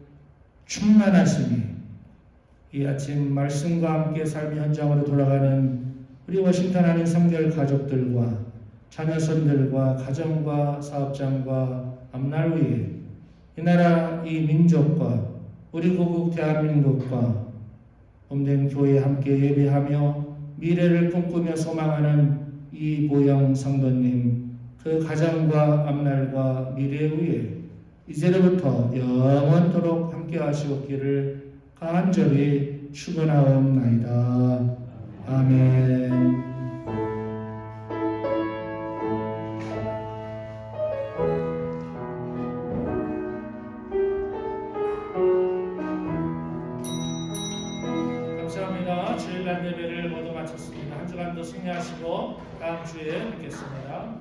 A: 충만하심이 이 아침 말씀과 함께 삶의 현장으로 돌아가는 우리 워싱턴 한인 성결 가족들과 자녀손들과 가정과 사업장과 앞날 위에 이 나라 이 민족과 우리 고국 대한민국과 봄된 교회에 함께 예배하며 미래를 꿈꾸며 소망하는 이 보영 성도님 그 가정과 앞날과 미래 위에 이제로부터 영원토록 함께 하시옵기를 간절히 축원하옵나이다. 아멘. 감사합니다. 주일날 예배를 모두 마쳤습니다. 한 주간도 승리하시고 다음 주에 뵙겠습니다.